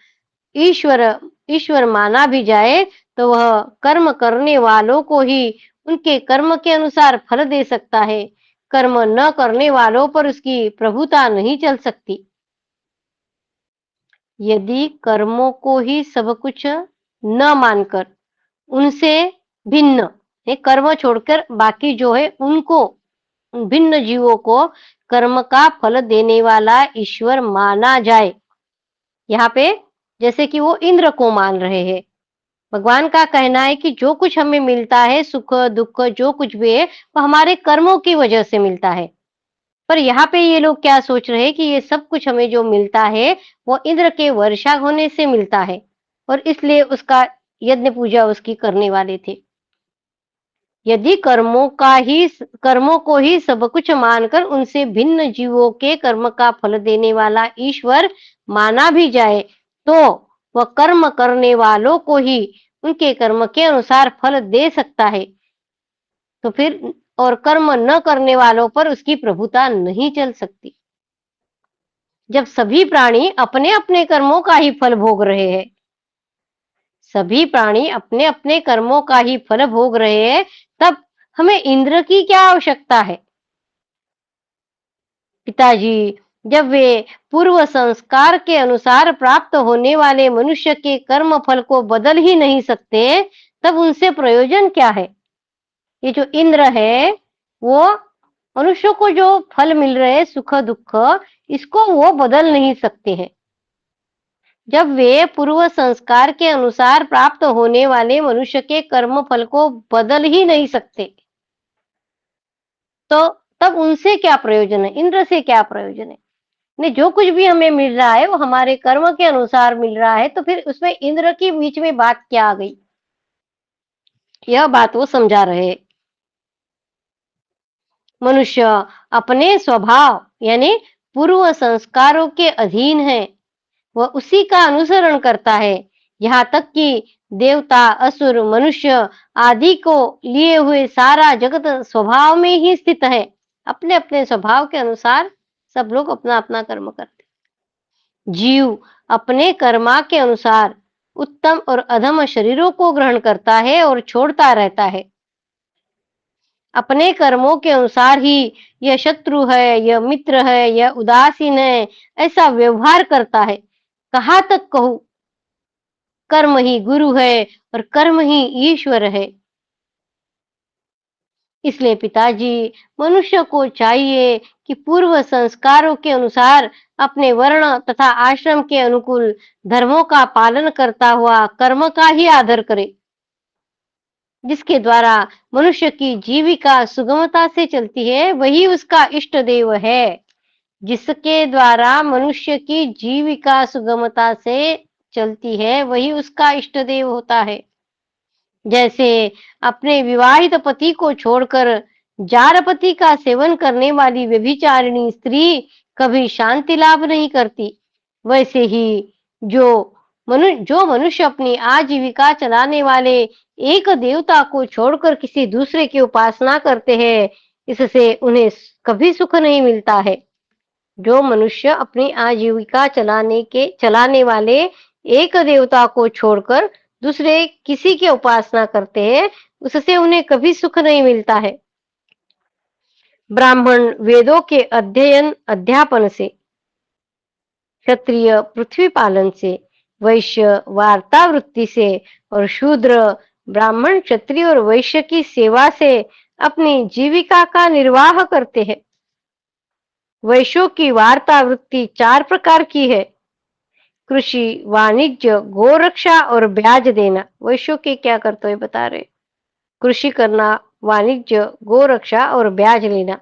ईश्वर ईश्वर माना भी जाए, तो वह कर्म करने वालों को ही उनके कर्म के अनुसार फल दे सकता है। कर्म न करने वालों पर उसकी प्रभुता नहीं चल सकती। यदि कर्मों को ही सब कुछ न मानकर उनसे भिन्न, ये कर्म छोड़कर बाकी जो है उनको, भिन्न जीवों को कर्म का फल देने वाला ईश्वर माना जाए। यहाँ पे जैसे कि वो इंद्र को मान रहे हैं। भगवान का कहना है कि जो कुछ हमें मिलता है, सुख, दुख, जो कुछ भी है, वो हमारे कर्मों की वजह से मिलता है। पर यहाँ पे ये लोग क्या सोच रहे हैं कि ये सब कुछ हमें जो मिलता है, वो इंद्र के वर्षा होने से मिलता है और इसलिए उसका यज्ञ पूजा उसकी करने वाले थे। यदि कर्मों को ही सब कुछ मानकर उनसे भिन्न जीवों के कर्म का फल देने वाला ईश्वर माना भी जाए, तो वह कर्म करने वालों को ही उनके कर्म के अनुसार फल दे सकता है। तो फिर और कर्म न करने वालों पर उसकी प्रभुता नहीं चल सकती। जब सभी प्राणी अपने अपने कर्मों का ही फल भोग रहे हैं, सभी प्राणी अपने अपने कर्मों का ही फल भोग रहे हैं, तब हमें इंद्र की क्या आवश्यकता है। पिताजी, जब वे पूर्व संस्कार के अनुसार प्राप्त होने वाले मनुष्य के कर्म फल को बदल ही नहीं सकते, तब उनसे प्रयोजन क्या है। ये जो इंद्र है, वो मनुष्य को जो फल मिल रहे हैं, सुख, दुख, इसको वो बदल नहीं सकते हैं। जब वे पूर्व संस्कार के अनुसार प्राप्त होने वाले मनुष्य के कर्म फल को बदल ही नहीं सकते, तो तब उनसे क्या प्रयोजन है, इंद्र से क्या प्रयोजन है। नहीं, जो कुछ भी हमें मिल रहा है वो हमारे कर्म के अनुसार मिल रहा है, तो फिर उसमें इंद्र की बीच में बात क्या आ गई। यह बात वो समझा रहे। मनुष्य अपने स्वभाव यानी पूर्व संस्कारों के अधीन है, वह उसी का अनुसरण करता है। यहाँ तक कि देवता, असुर, मनुष्य आदि को लिए हुए सारा जगत स्वभाव में ही स्थित है। अपने अपने स्वभाव के अनुसार सब लोग अपना अपना कर्म करते। जीव अपने कर्मा के अनुसार उत्तम और अधम शरीरों को ग्रहण करता है और छोड़ता रहता है। अपने कर्मों के अनुसार ही यह शत्रु है, यह मित्र है, यह उदासीन है, ऐसा व्यवहार करता है। कहाँ तक कहूँ, कर्म ही गुरु है और कर्म ही ईश्वर है। इसलिए पिताजी, मनुष्य को चाहिए कि पूर्व संस्कारों के अनुसार अपने वर्ण तथा आश्रम के अनुकूल धर्मों का पालन करता हुआ कर्म का ही आदर करे, जिसके द्वारा मनुष्य की जीविका सुगमता से चलती है, वही उसका इष्ट देव है। जिसके द्वारा मनुष्य की जीविका सुगमता से चलती है, वही उसका इष्ट देव होता है। जैसे अपने विवाहित पति को छोड़कर जारपति का सेवन करने वाली व्यभिचारिणी स्त्री कभी शांति लाभ नहीं करती, वैसे ही जो मनुष्य अपनी आजीविका चलाने वाले एक देवता को छोड़कर किसी दूसरे की उपासना करते हैं, इससे उन्हें कभी सुख नहीं मिलता है। जो मनुष्य अपनी आजीविका चलाने वाले एक देवता को छोड़कर दूसरे किसी की उपासना करते हैं, उससे उन्हें कभी सुख नहीं मिलता है। ब्राह्मण वेदों के अध्यापन से, क्षत्रिय पृथ्वी पालन से, वैश्य वार्तावृत्ति से और शूद्र ब्राह्मण, क्षत्रिय और वैश्य की सेवा से अपनी जीविका का निर्वाह करते हैं। वैश्यों की वार्तावृत्ति 4 प्रकार की है: कृषि, वाणिज्य, गोरक्षा और ब्याज देना। वैश्यों के क्या कर्तव्य बता रहे? कृषि करना, वाणिज्य, गोरक्षा और ब्याज लेना।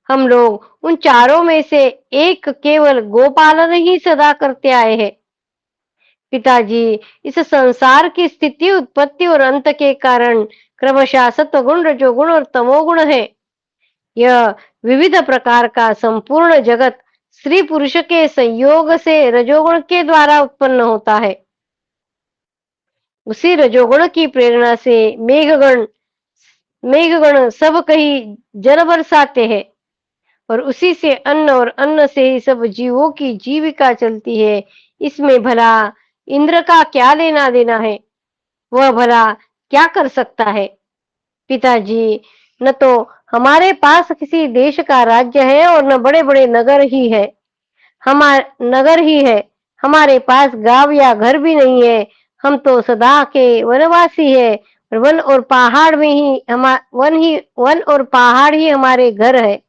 हम लोग उन चारों में से एक केवल गोपालन ही सदा करते आए हैं। पिताजी, इस संसार की स्थिति, उत्पत्ति और अंत के कारण क्रमशः सत्वगुण, रजोगुण और तमोगुण है। यह विविध प्रकार का संपूर्ण जगत स्त्री पुरुष के संयोग से रजोगुण के द्वारा उत्पन्न होता है। उसी रजोगुण की प्रेरणा से मेघगण सब कहीं जल बरसाते हैं और उसी से अन्न और अन्न से ही सब जीवों की जीविका चलती है। इसमें भला इंद्र का क्या लेना देना है? वह भला क्या कर सकता है? पिताजी, न तो हमारे पास किसी देश का राज्य है और न बड़े-बड़े नगर ही है। हमारे पास गांव या घर भी नहीं है। हम तो सदा के वनवासी है और वन और पहाड़ ही हमारे घर है।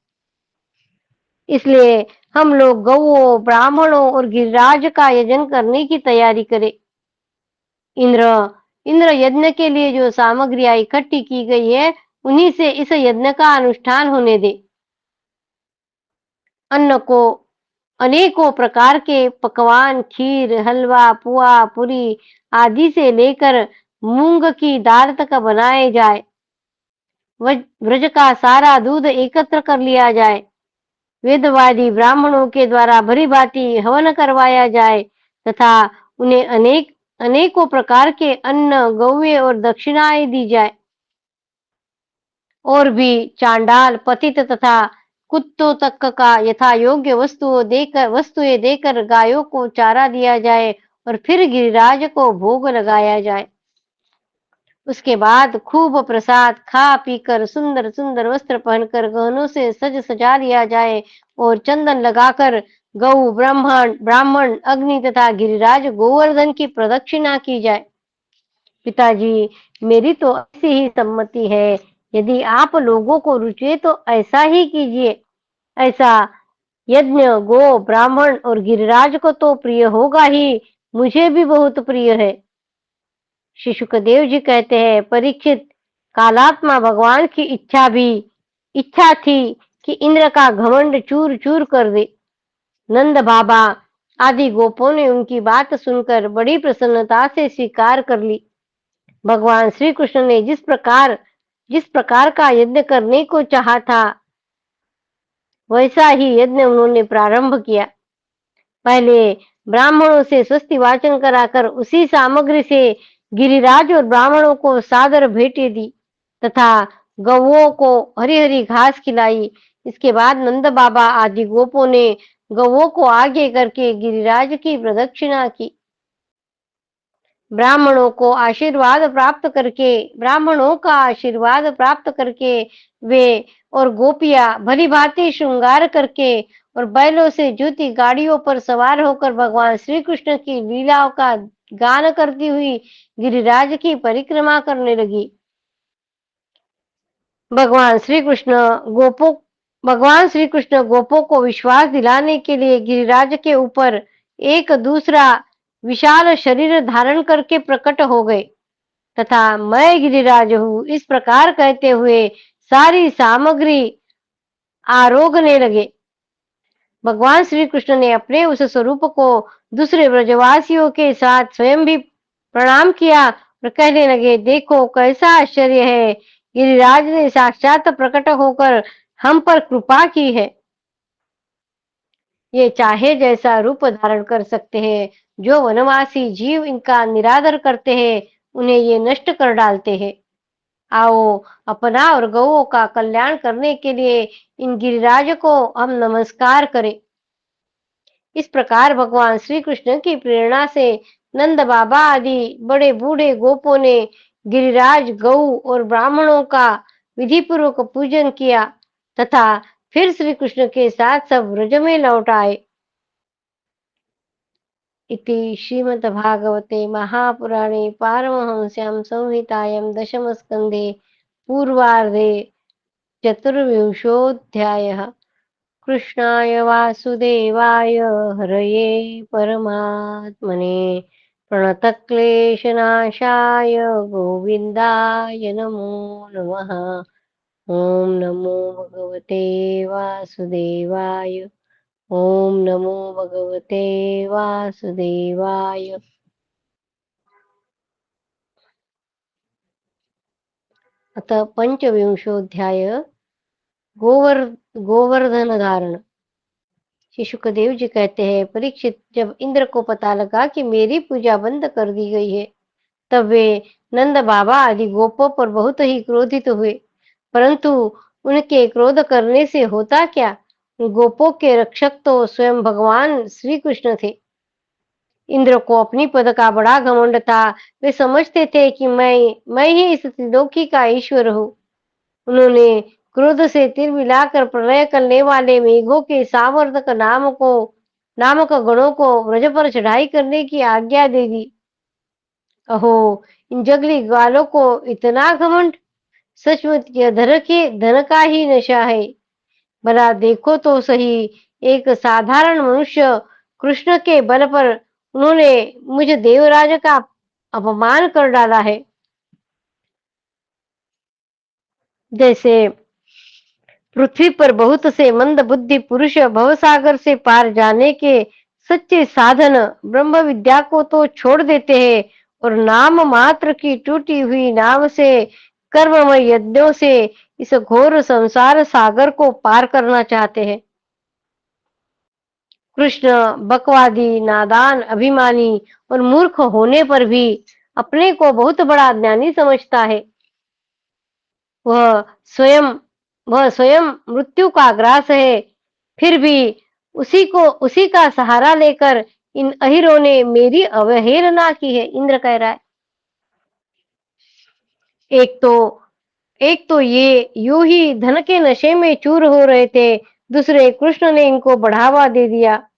इसलिए हम लोग गौओं, ब्राह्मणों और गिरिराज का यजन करने की तैयारी करें। इंद्र इंद्र यज्ञ के लिए जो सामग्रियां इकट्ठी की गई है, उन्हीं से इस यज्ञ का अनुष्ठान होने दे। अन्न को अनेकों प्रकार के पकवान, खीर, हलवा, पुआ, पूरी आदि से लेकर मूंग की दाल तक बनाए जाए। व्रज का सारा दूध एकत्र कर लिया जाए। वेदवादी ब्राह्मणों के द्वारा भली भांति हवन करवाया जाए तथा उन्हें अनेकों प्रकार के अन्न, गौवे और दक्षिणाएं दी जाए। और भी चांडाल, पतित तथा कुत्तों तक का यथा योग्य वस्तुएं देकर गायों को चारा दिया जाए और फिर गिरिराज को भोग लगाया जाए। उसके बाद खूब प्रसाद खा पीकर सुंदर सुंदर वस्त्र पहनकर गहनों से सज सजा लिया जाए और चंदन लगाकर गौ, ब्राह्मण, अग्नि तथा गिरिराज गोवर्धन की प्रदक्षिणा की जाए। पिताजी, मेरी तो ऐसी ही सम्मति है। यदि आप लोगों को रुचे तो ऐसा ही कीजिए। ऐसा यज्ञ गो, ब्राह्मण और गिरिराज को तो प्रिय होगा ही, मुझे भी बहुत प्रिय है। श्री सुखदेव जी कहते हैं, परीक्षित, कालात्मा भगवान की इच्छा थी कि इंद्र का घमंड चूर चूर कर दे। नंद बाबा आदि गोपों ने उनकी बात सुनकर बड़ी प्रसन्नता से स्वीकार कर ली। भगवान श्री कृष्ण ने जिस प्रकार का यज्ञ करने को चाहा था, वैसा ही यज्ञ उन्होंने प्रारंभ किया। पहले ब्राह्मणों से स्वस्ति वाचन कराकर उसी सामग्री से गिरिराज और ब्राह्मणों को सादर भेंटें दी तथा गौओं को हरी हरी घास खिलाई। इसके बाद नंद बाबा आदि गोपों ने गौओं को आगे करके गिरिराज की प्रदक्षिणा की। ब्राह्मणों का आशीर्वाद प्राप्त करके वे और गोपियां भली भांति श्रृंगार करके और बैलों से जुती गाड़ियों पर सवार होकर भगवान श्री कृष्ण की लीलाओं का गान करती हुई गिरिराज की परिक्रमा करने लगी। भगवान श्री कृष्ण गोपों भगवान श्री कृष्ण गोपों को विश्वास दिलाने के लिए गिरिराज के ऊपर एक दूसरा विशाल शरीर धारण करके प्रकट हो गए तथा मैं गिरिराज हूँ इस प्रकार कहते हुए सारी सामग्री आरोगने लगे। भगवान श्री कृष्ण ने अपने उस स्वरूप को दूसरे ब्रजवासियों के साथ स्वयं भी प्रणाम किया और कहने लगे, देखो कैसा आश्चर्य है, गिरिराज ने साक्षात प्रकट होकर हम पर कृपा की है। ये चाहे जैसा रूप धारण कर सकते हैं। जो वनवासी जीव इनका निरादर करते हैं उन्हें ये नष्ट कर डालते हैं। आओ अपना और गौओं का कल्याण करने के लिए इन गिरिराज को हम नमस्कार करें। इस प्रकार भगवान श्री कृष्ण की प्रेरणा से नंद बाबा आदि बड़े बूढ़े गोपों ने गिरिराज गौ और ब्राह्मणों का विधि पूर्वक पूजन किया तथा फिर श्री कृष्ण के साथ सब व्रज में लौट आए। इति श्रीमद्भागवते महापुराणे पारमहंस्यां संहितायां दशमस्कन्धे पूर्वार्धे चतुर्विंशोऽध्यायः। कृष्णाय वासुदेवाय हरये परमात्मने प्रणतक्लेशनाशाय गोविन्दाय नमो नमः। ॐ नमो भगवते वासुदेवाय। ॐ नमो भगवते वासुदेवाय। अथ पंचविंशोऽध्याय गोवर्धन धारण। श्री सुखदेव जी कहते हैं, परीक्षित, जब इंद्र को पता लगा कि मेरी पूजा बंद कर दी गई है तब वे नंद बाबा आदि गोपों पर बहुत ही क्रोधित हुए। परंतु उनके क्रोध करने से होता क्या, गोपों के रक्षक तो स्वयं भगवान श्री कृष्ण थे। इंद्र को अपनी पद का बड़ा घमंड था। वे समझते थे कि मैं ही इस त्रिलोकी का ईश्वर हूँ। उन्होंने क्रोध से तीर मिलाकर प्रलय करने वाले मेघों के सावर्धक नामक गणों को व्रज पर चढ़ाई करने की आज्ञा दे दी। अहो, इन जंगली ग्वालों को इतना घमंड! सचमुच यह धन का ही नशा है। भला देखो तो सही, एक साधारण मनुष्य कृष्ण के बल पर उन्होंने मुझ देवराज का अपमान कर डाला है। जैसे पृथ्वी पर बहुत से मंद बुद्धि पुरुष भवसागर से पार जाने के सच्चे साधन ब्रह्म विद्या को तो छोड़ देते हैं और नाम मात्र की टूटी हुई नाव से कर्ममय यज्ञों से इस घोर संसार सागर को पार करना चाहते हैं। कृष्ण बकवादी, नादान, अभिमानी और मूर्ख होने पर भी अपने को बहुत बड़ा ज्ञानी समझता है। वह स्वयं वह स्वयं मृत्यु का ग्रास है, फिर भी उसी का सहारा लेकर इन अहिरों ने मेरी अवहेलना की है। इंद्र कह रहा है, एक तो एक तो ये यूं ही धन के नशे में चूर हो रहे थे, दूसरे कृष्ण ने इनको बढ़ावा दे दिया।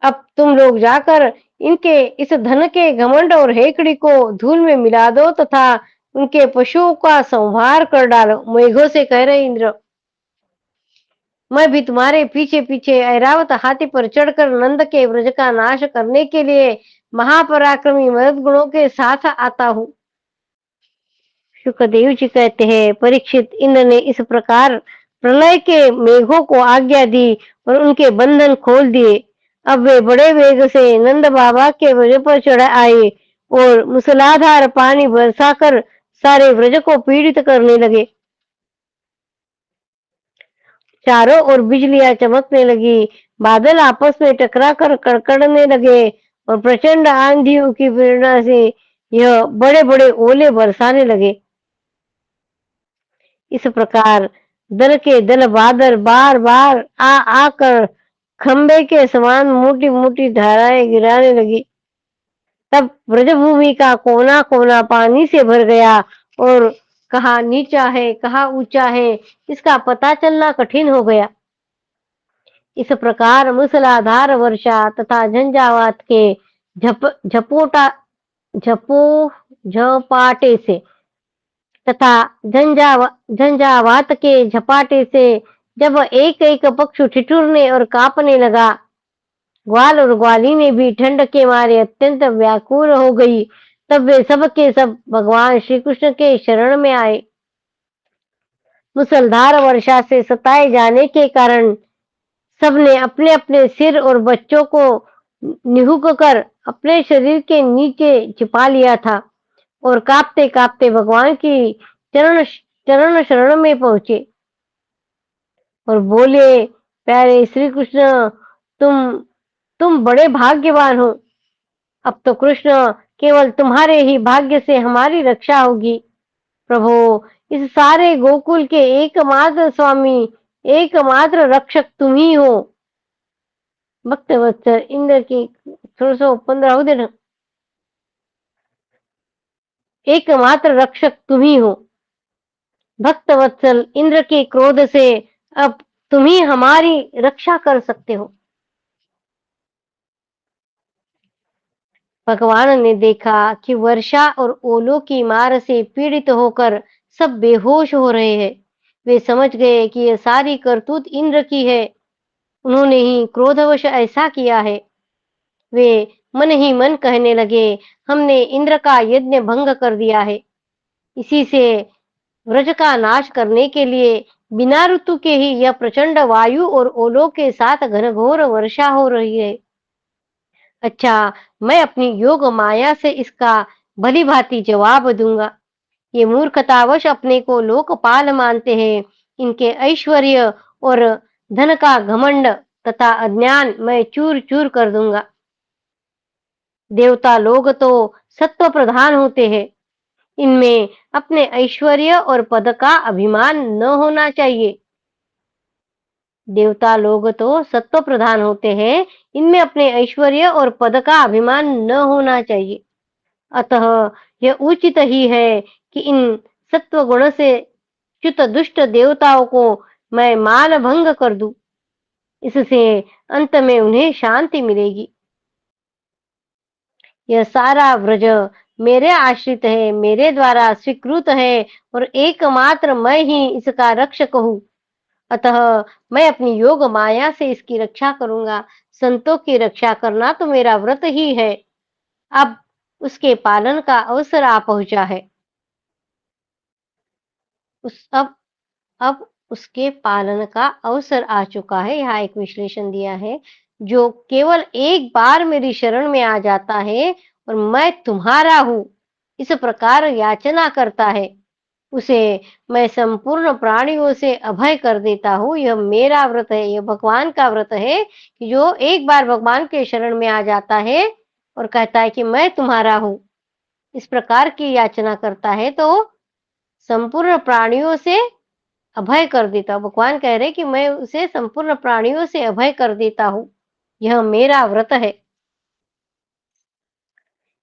अब तुम लोग जाकर इनके इस धन के घमंड और हेकड़ी को धूल में मिला दो तथा उनके पशुओं का संहार कर डालो। मेघों से कह रहे इंद्र, मैं भी तुम्हारे पीछे पीछे ऐरावत हाथी पर चढ़कर नंद के व्रज का नाश करने के लिए महापराक्रमी मदद गुणों के साथ आता हूँ। सुखदेव जी कहते हैं, परीक्षित, इंद्र ने इस प्रकार प्रलय के मेघों को आज्ञा दी और उनके बंधन खोल दिए। अब वे बड़े वेग से नंद बाबा के व्रज पर चढ़ आए और मूसलाधार पानी बरसाकर सारे व्रज को पीड़ित करने लगे। चारों ओर बिजलियां चमकने लगी, बादल आपस में टकराकर कड़कड़ने लगे और प्रचंड आंधियों की प्रेरणा से यह बड़े बड़े ओले बरसाने लगे। इस प्रकार दल के दल बादल बार बार आकर खंबे के समान मोटी मोटी धाराएं गिराने लगी। तब ब्रजभूमि का कोना-कोना पानी से भर गया और कहाँ नीचा है, कहाँ ऊँचा है, इसका पता चलना कठिन हो गया। इस प्रकार मूसलाधार वर्षा तथा झंझावात के झप झपोटा झपो झपाटे से तथा झंझावात के झपाटे से जब एक-एक पक्षी ठिठुरने और काँपने लगा, ग्वाल और ग्वालिनी भी ठंड के मारे अत्यंत व्याकुल हो गई। तब वे सब के सब भगवान श्री कृष्ण के शरण में आए। मूसलधार वर्षा से सताए जाने के कारण सबने अपने-अपने सिर और बच्चों को निहुक कर अपने शरीर के नीचे छिपा लिया था और काँपते-काँपते भगवान की चरण चरण शरण में पहुँचे और बोले, प्यारे श्री कृष्ण, तुम तुम बड़े भाग्यवान हो। अब तो कृष्ण केवल तुम्हारे ही भाग्य से हमारी रक्षा होगी। प्रभु, इस सारे गोकुल के एकमात्र स्वामी, एकमात्र रक्षक तुम ही हो। भक्तवत्सल इंद्र की 1615 दिन एकमात्र रक्षक तुम ही हो। भक्तवत्सल इंद्र के क्रोध से अब तुम ही हमारी रक्षा कर सकते हो। भगवान ने देखा कि वर्षा और ओलों की मार से पीड़ित होकर सब बेहोश हो रहे हैं। वे समझ गए कि यह सारी करतूत इंद्र की है। उन्होंने ही क्रोधवश ऐसा किया है। वे मन ही मन कहने लगे, हमने इंद्र का यज्ञ भंग कर दिया है। इसी से व्रज का नाश करने के लिए बिना ऋतु के ही यह प्रचंड वायु और ओलों के साथ घनघोर वर्षा हो रही है। अच्छा, मैं अपनी योग माया से इसका भली भांति जवाब दूंगा। ये मूर्खतावश अपने को लोकपाल मानते हैं। इनके ऐश्वर्य और धन का घमंड तथा अज्ञान मैं चूर चूर कर दूंगा। देवता लोग तो सत्व प्रधान होते हैं। इनमें अपने ऐश्वर्य और पद का अभिमान न होना चाहिए। देवता लोग तो सत्व प्रधान होते हैं। इनमें अपने ऐश्वर्य और पद का अभिमान न होना चाहिए। अतः यह उचित ही है कि इन सत्व गुण से च्युत दुष्ट देवताओं को मैं मान भंग कर दूं। इससे अंत में उन्हें शांति मिलेगी। यह सारा व्रज मेरे आश्रित है, मेरे द्वारा स्वीकृत है और एकमात्र मैं ही इसका रक्षक हूँ। अतः मैं अपनी योग माया से इसकी रक्षा करूंगा। संतों की रक्षा करना तो मेरा व्रत ही है। अब उसके पालन का अवसर आ पहुंचा है। उस अब उसके पालन का अवसर आ चुका है। यहाँ एक विश्लेषण दिया है, जो केवल एक बार मेरी शरण में आ जाता है और मैं तुम्हारा हूँ इस प्रकार याचना करता है, उसे मैं संपूर्ण प्राणियों से अभय कर देता हूँ। यह मेरा व्रत है, यह भगवान का व्रत है कि जो एक बार भगवान के शरण में आ जाता है और कहता है कि मैं तुम्हारा हूँ, इस प्रकार की याचना करता है तो संपूर्ण प्राणियों से अभय कर देता हूँ। भगवान कह रहे कि मैं उसे संपूर्ण प्राणियों से अभय कर देता हूँ। यह मेरा व्रत है।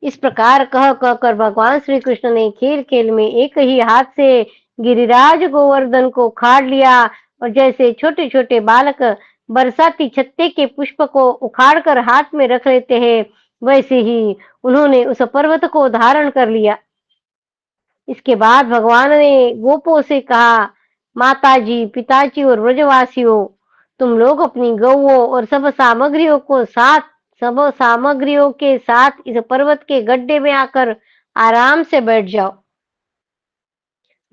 इस प्रकार कह कर भगवान श्री कृष्ण ने खेल-खेल में एक ही हाथ से गिरिराज गोवर्धन को उखाड़ लिया और जैसे छोटे-छोटे बालक बरसाती छत्ते के पुष्प को उखाड़कर हाथ में रख लेते हैं, वैसे ही उन्होंने उस पर्वत को धारण कर लिया। इसके बाद भगवान ने गोपों से कहा, माताजी, पिताजी और व्रजवासियों, तुम लोग अपनी गौओं और सब सामग्रियों के साथ इस पर्वत के गड्ढे में आकर आराम से बैठ जाओ।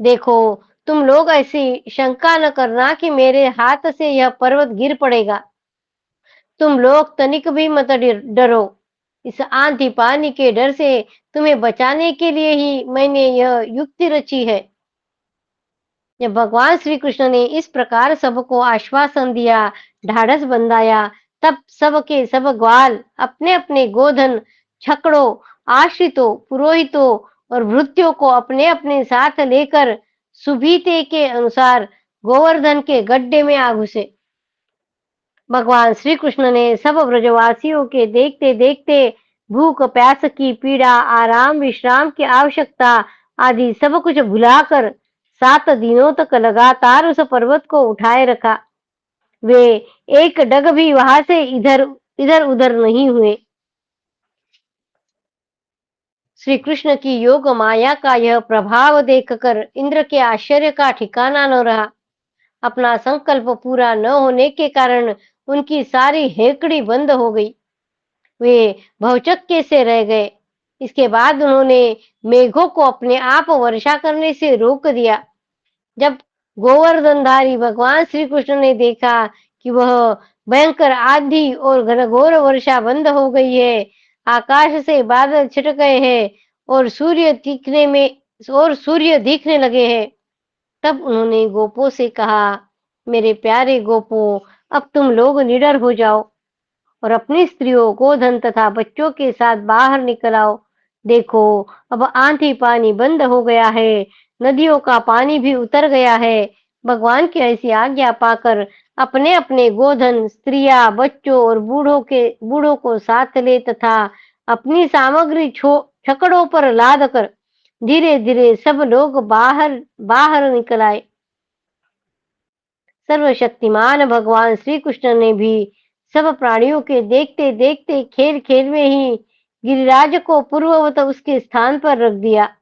देखो, तुम लोग ऐसी शंका न करना कि मेरे हाथ से यह पर्वत गिर पड़ेगा। तुम लोग तनिक भी मत डरो। इस आंधी पानी के डर से तुम्हें बचाने के लिए ही मैंने यह युक्ति रची है। जब भगवान श्री कृष्ण ने इस प्रकार सबको आश्वासन दिया, ढाढ़स बंधाया, तब सब के सब ग्वाल अपने-अपने गोधन, छकड़ों, आश्रितों, पुरोहितों और भृत्यों को अपने-अपने साथ लेकर सुबीते के अनुसार गोवर्धन के गड्ढे में आ घुसे। भगवान श्री कृष्ण ने सब ब्रजवासियों के देखते-देखते भूख प्यास की पीड़ा, आराम विश्राम की आवश्यकता आदि सब कुछ भुलाकर 7 दिनों तक लगातार उस पर्वत को उठाए रखा। वे एक डग भी वहां से इधर इधर उधर नहीं हुए। श्री कृष्ण की योग माया का यह प्रभाव देखकर इंद्र के आश्चर्य का ठिकाना न रहा। अपना संकल्प पूरा न होने के कारण उनकी सारी हेकड़ी बंद हो गई। वे भौचक्के से रह गए। इसके बाद उन्होंने मेघों को अपने आप वर्षा करने से रोक दिया। जब गोवर्धनधारी भगवान श्री कृष्ण ने देखा कि वह भयंकर आंधी और घनघोर वर्षा बंद हो गई है, आकाश से बादल छिट गए हैं और सूर्य दिखने लगे हैं, तब उन्होंने गोपों से कहा, मेरे प्यारे गोपों, अब तुम लोग निडर हो जाओ और अपनी स्त्रियों, गोधन तथा बच्चों के साथ बाहर निकल आओ। देखो, अब आंधी पानी बंद हो गया है, नदियों का पानी भी उतर गया है। भगवान की ऐसी आज्ञा पाकर अपने अपने गोधन, स्त्रियां, बच्चों और बूढ़ों को साथ ले तथा अपनी सामग्री छकड़ों पर लाद कर धीरे धीरे सब लोग बाहर बाहर निकल आए। सर्वशक्तिमान भगवान श्री कृष्ण ने भी सब प्राणियों के देखते देखते खेल खेल में ही गिरिराज को पूर्ववत उसके स्थान पर रख दिया।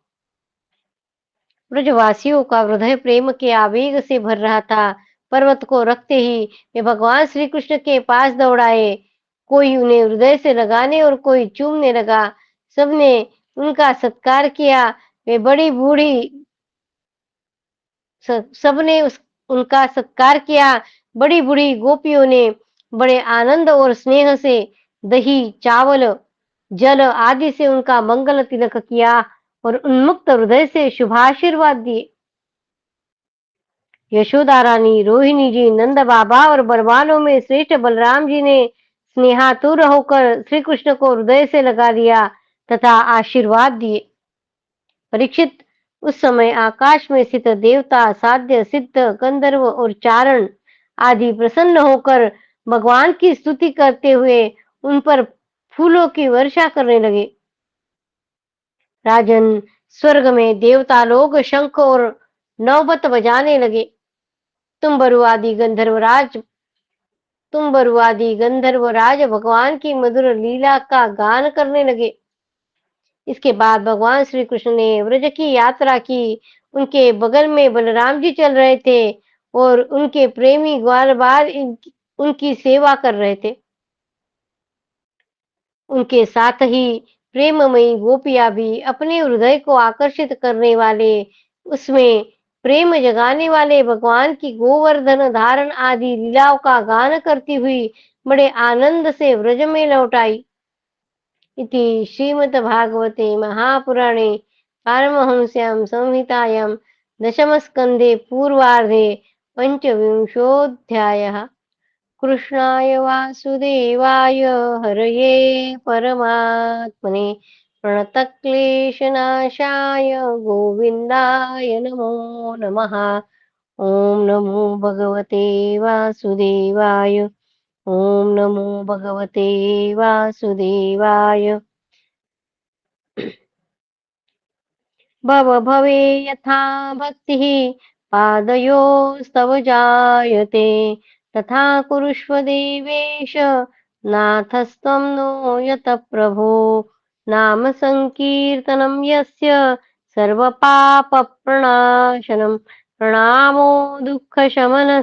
ब्रजवासियों का हृदय प्रेम के आवेग से भर रहा था। पर्वत को रखते ही वे भगवान श्री कृष्ण के पास दौड़ाए। कोई उन्हें हृदय से लगाने और कोई चूमने लगा। सबने उनका सत्कार किया। वे बड़ी बूढ़ी सबने उनका सत्कार किया। बड़ी बूढ़ी गोपियों ने बड़े आनंद और स्नेह से दही, चावल, जल आदि से उनका मंगल तिलक किया और उन्मुक्त हृदय से शुभाशीर्वाद दिए। यशोदा रानी, रोहिणी जी, नंद बाबा और बलवानों में श्रेष्ठ बलराम जी ने स्नेहातुर होकर श्री कृष्ण को हृदय से लगा लिया तथा आशीर्वाद दिए। परीक्षित, उस समय आकाश में स्थित देवता, साध्य, सिद्ध, गंधर्व और चारण आदि प्रसन्न होकर भगवान की स्तुति करते हुए उन पर फूलों की वर्षा करने लगे। राजन, स्वर्ग में देवता लोग शंख और नौबत बजाने लगे। तुम्बरु आदि गंधर्व राज भगवान की मधुर लीला का गान करने लगे। इसके बाद भगवान श्री कृष्ण ने व्रज की यात्रा की। उनके बगल में बलराम जी चल रहे थे और उनके प्रेमी ग्वाल बाल उनकी सेवा कर रहे थे। उनके साथ ही प्रेममयी गोपियां भी अपने हृदय को आकर्षित करने वाले, उसमें प्रेम जगाने वाले भगवान की गोवर्धन धारण आदि लीलाओं का गान करती हुई बड़े आनंद से व्रज में लौट आई। इति श्रीमद्भागवते महापुराणे पारमहंस्यां संहितायां दशमस्कन्धे पूर्वार्धे पञ्चविंशोऽध्यायः। कृष्णाय वासुदेवाय हरये परमात्मने प्रणतक्लेशनाशाय गोविन्दाय नमो नमः। ॐ नमो भगवते वासुदेवाय। ॐ नमो भगवते वासुदेवाय। भवे यथा भक्तिः पादयोस्तव जायते, तथा कुरुष्व देवेश नाथस्त्वं नो यतः प्रभो। नाम संकीर्तनं यस्य सर्वपापप्रणाशनं, प्रणामो दुःखशमनः,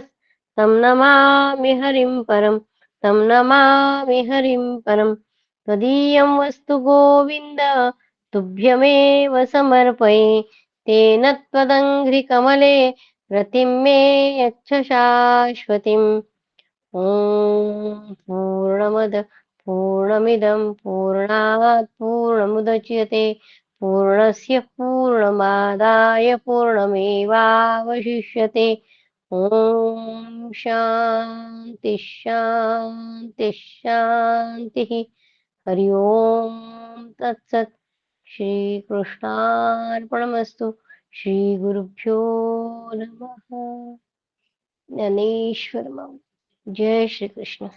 तं नमामि हरिं परं। त्वदीयं वस्तु गोविन्द तुभ्यमेव समर्पये। तेन त्वदङ्घ्रिकमले रतिं मे यच्छ शाश्वतीम्। ॐ पूर्णमिदं पूर्णात् पूर्णमुदच्यते, पूर्णस्य पूर्णमादाय पूर्णमेवावशिष्यते। ॐ शान्ति शान्ति शान्तिः। हरि ओम तत्सत्। श्रीकृष्णार्पणमस्तु। श्रीगुरुभ्यो नमः। ज्ञानेश्वर मां। जय श्री कृष्ण।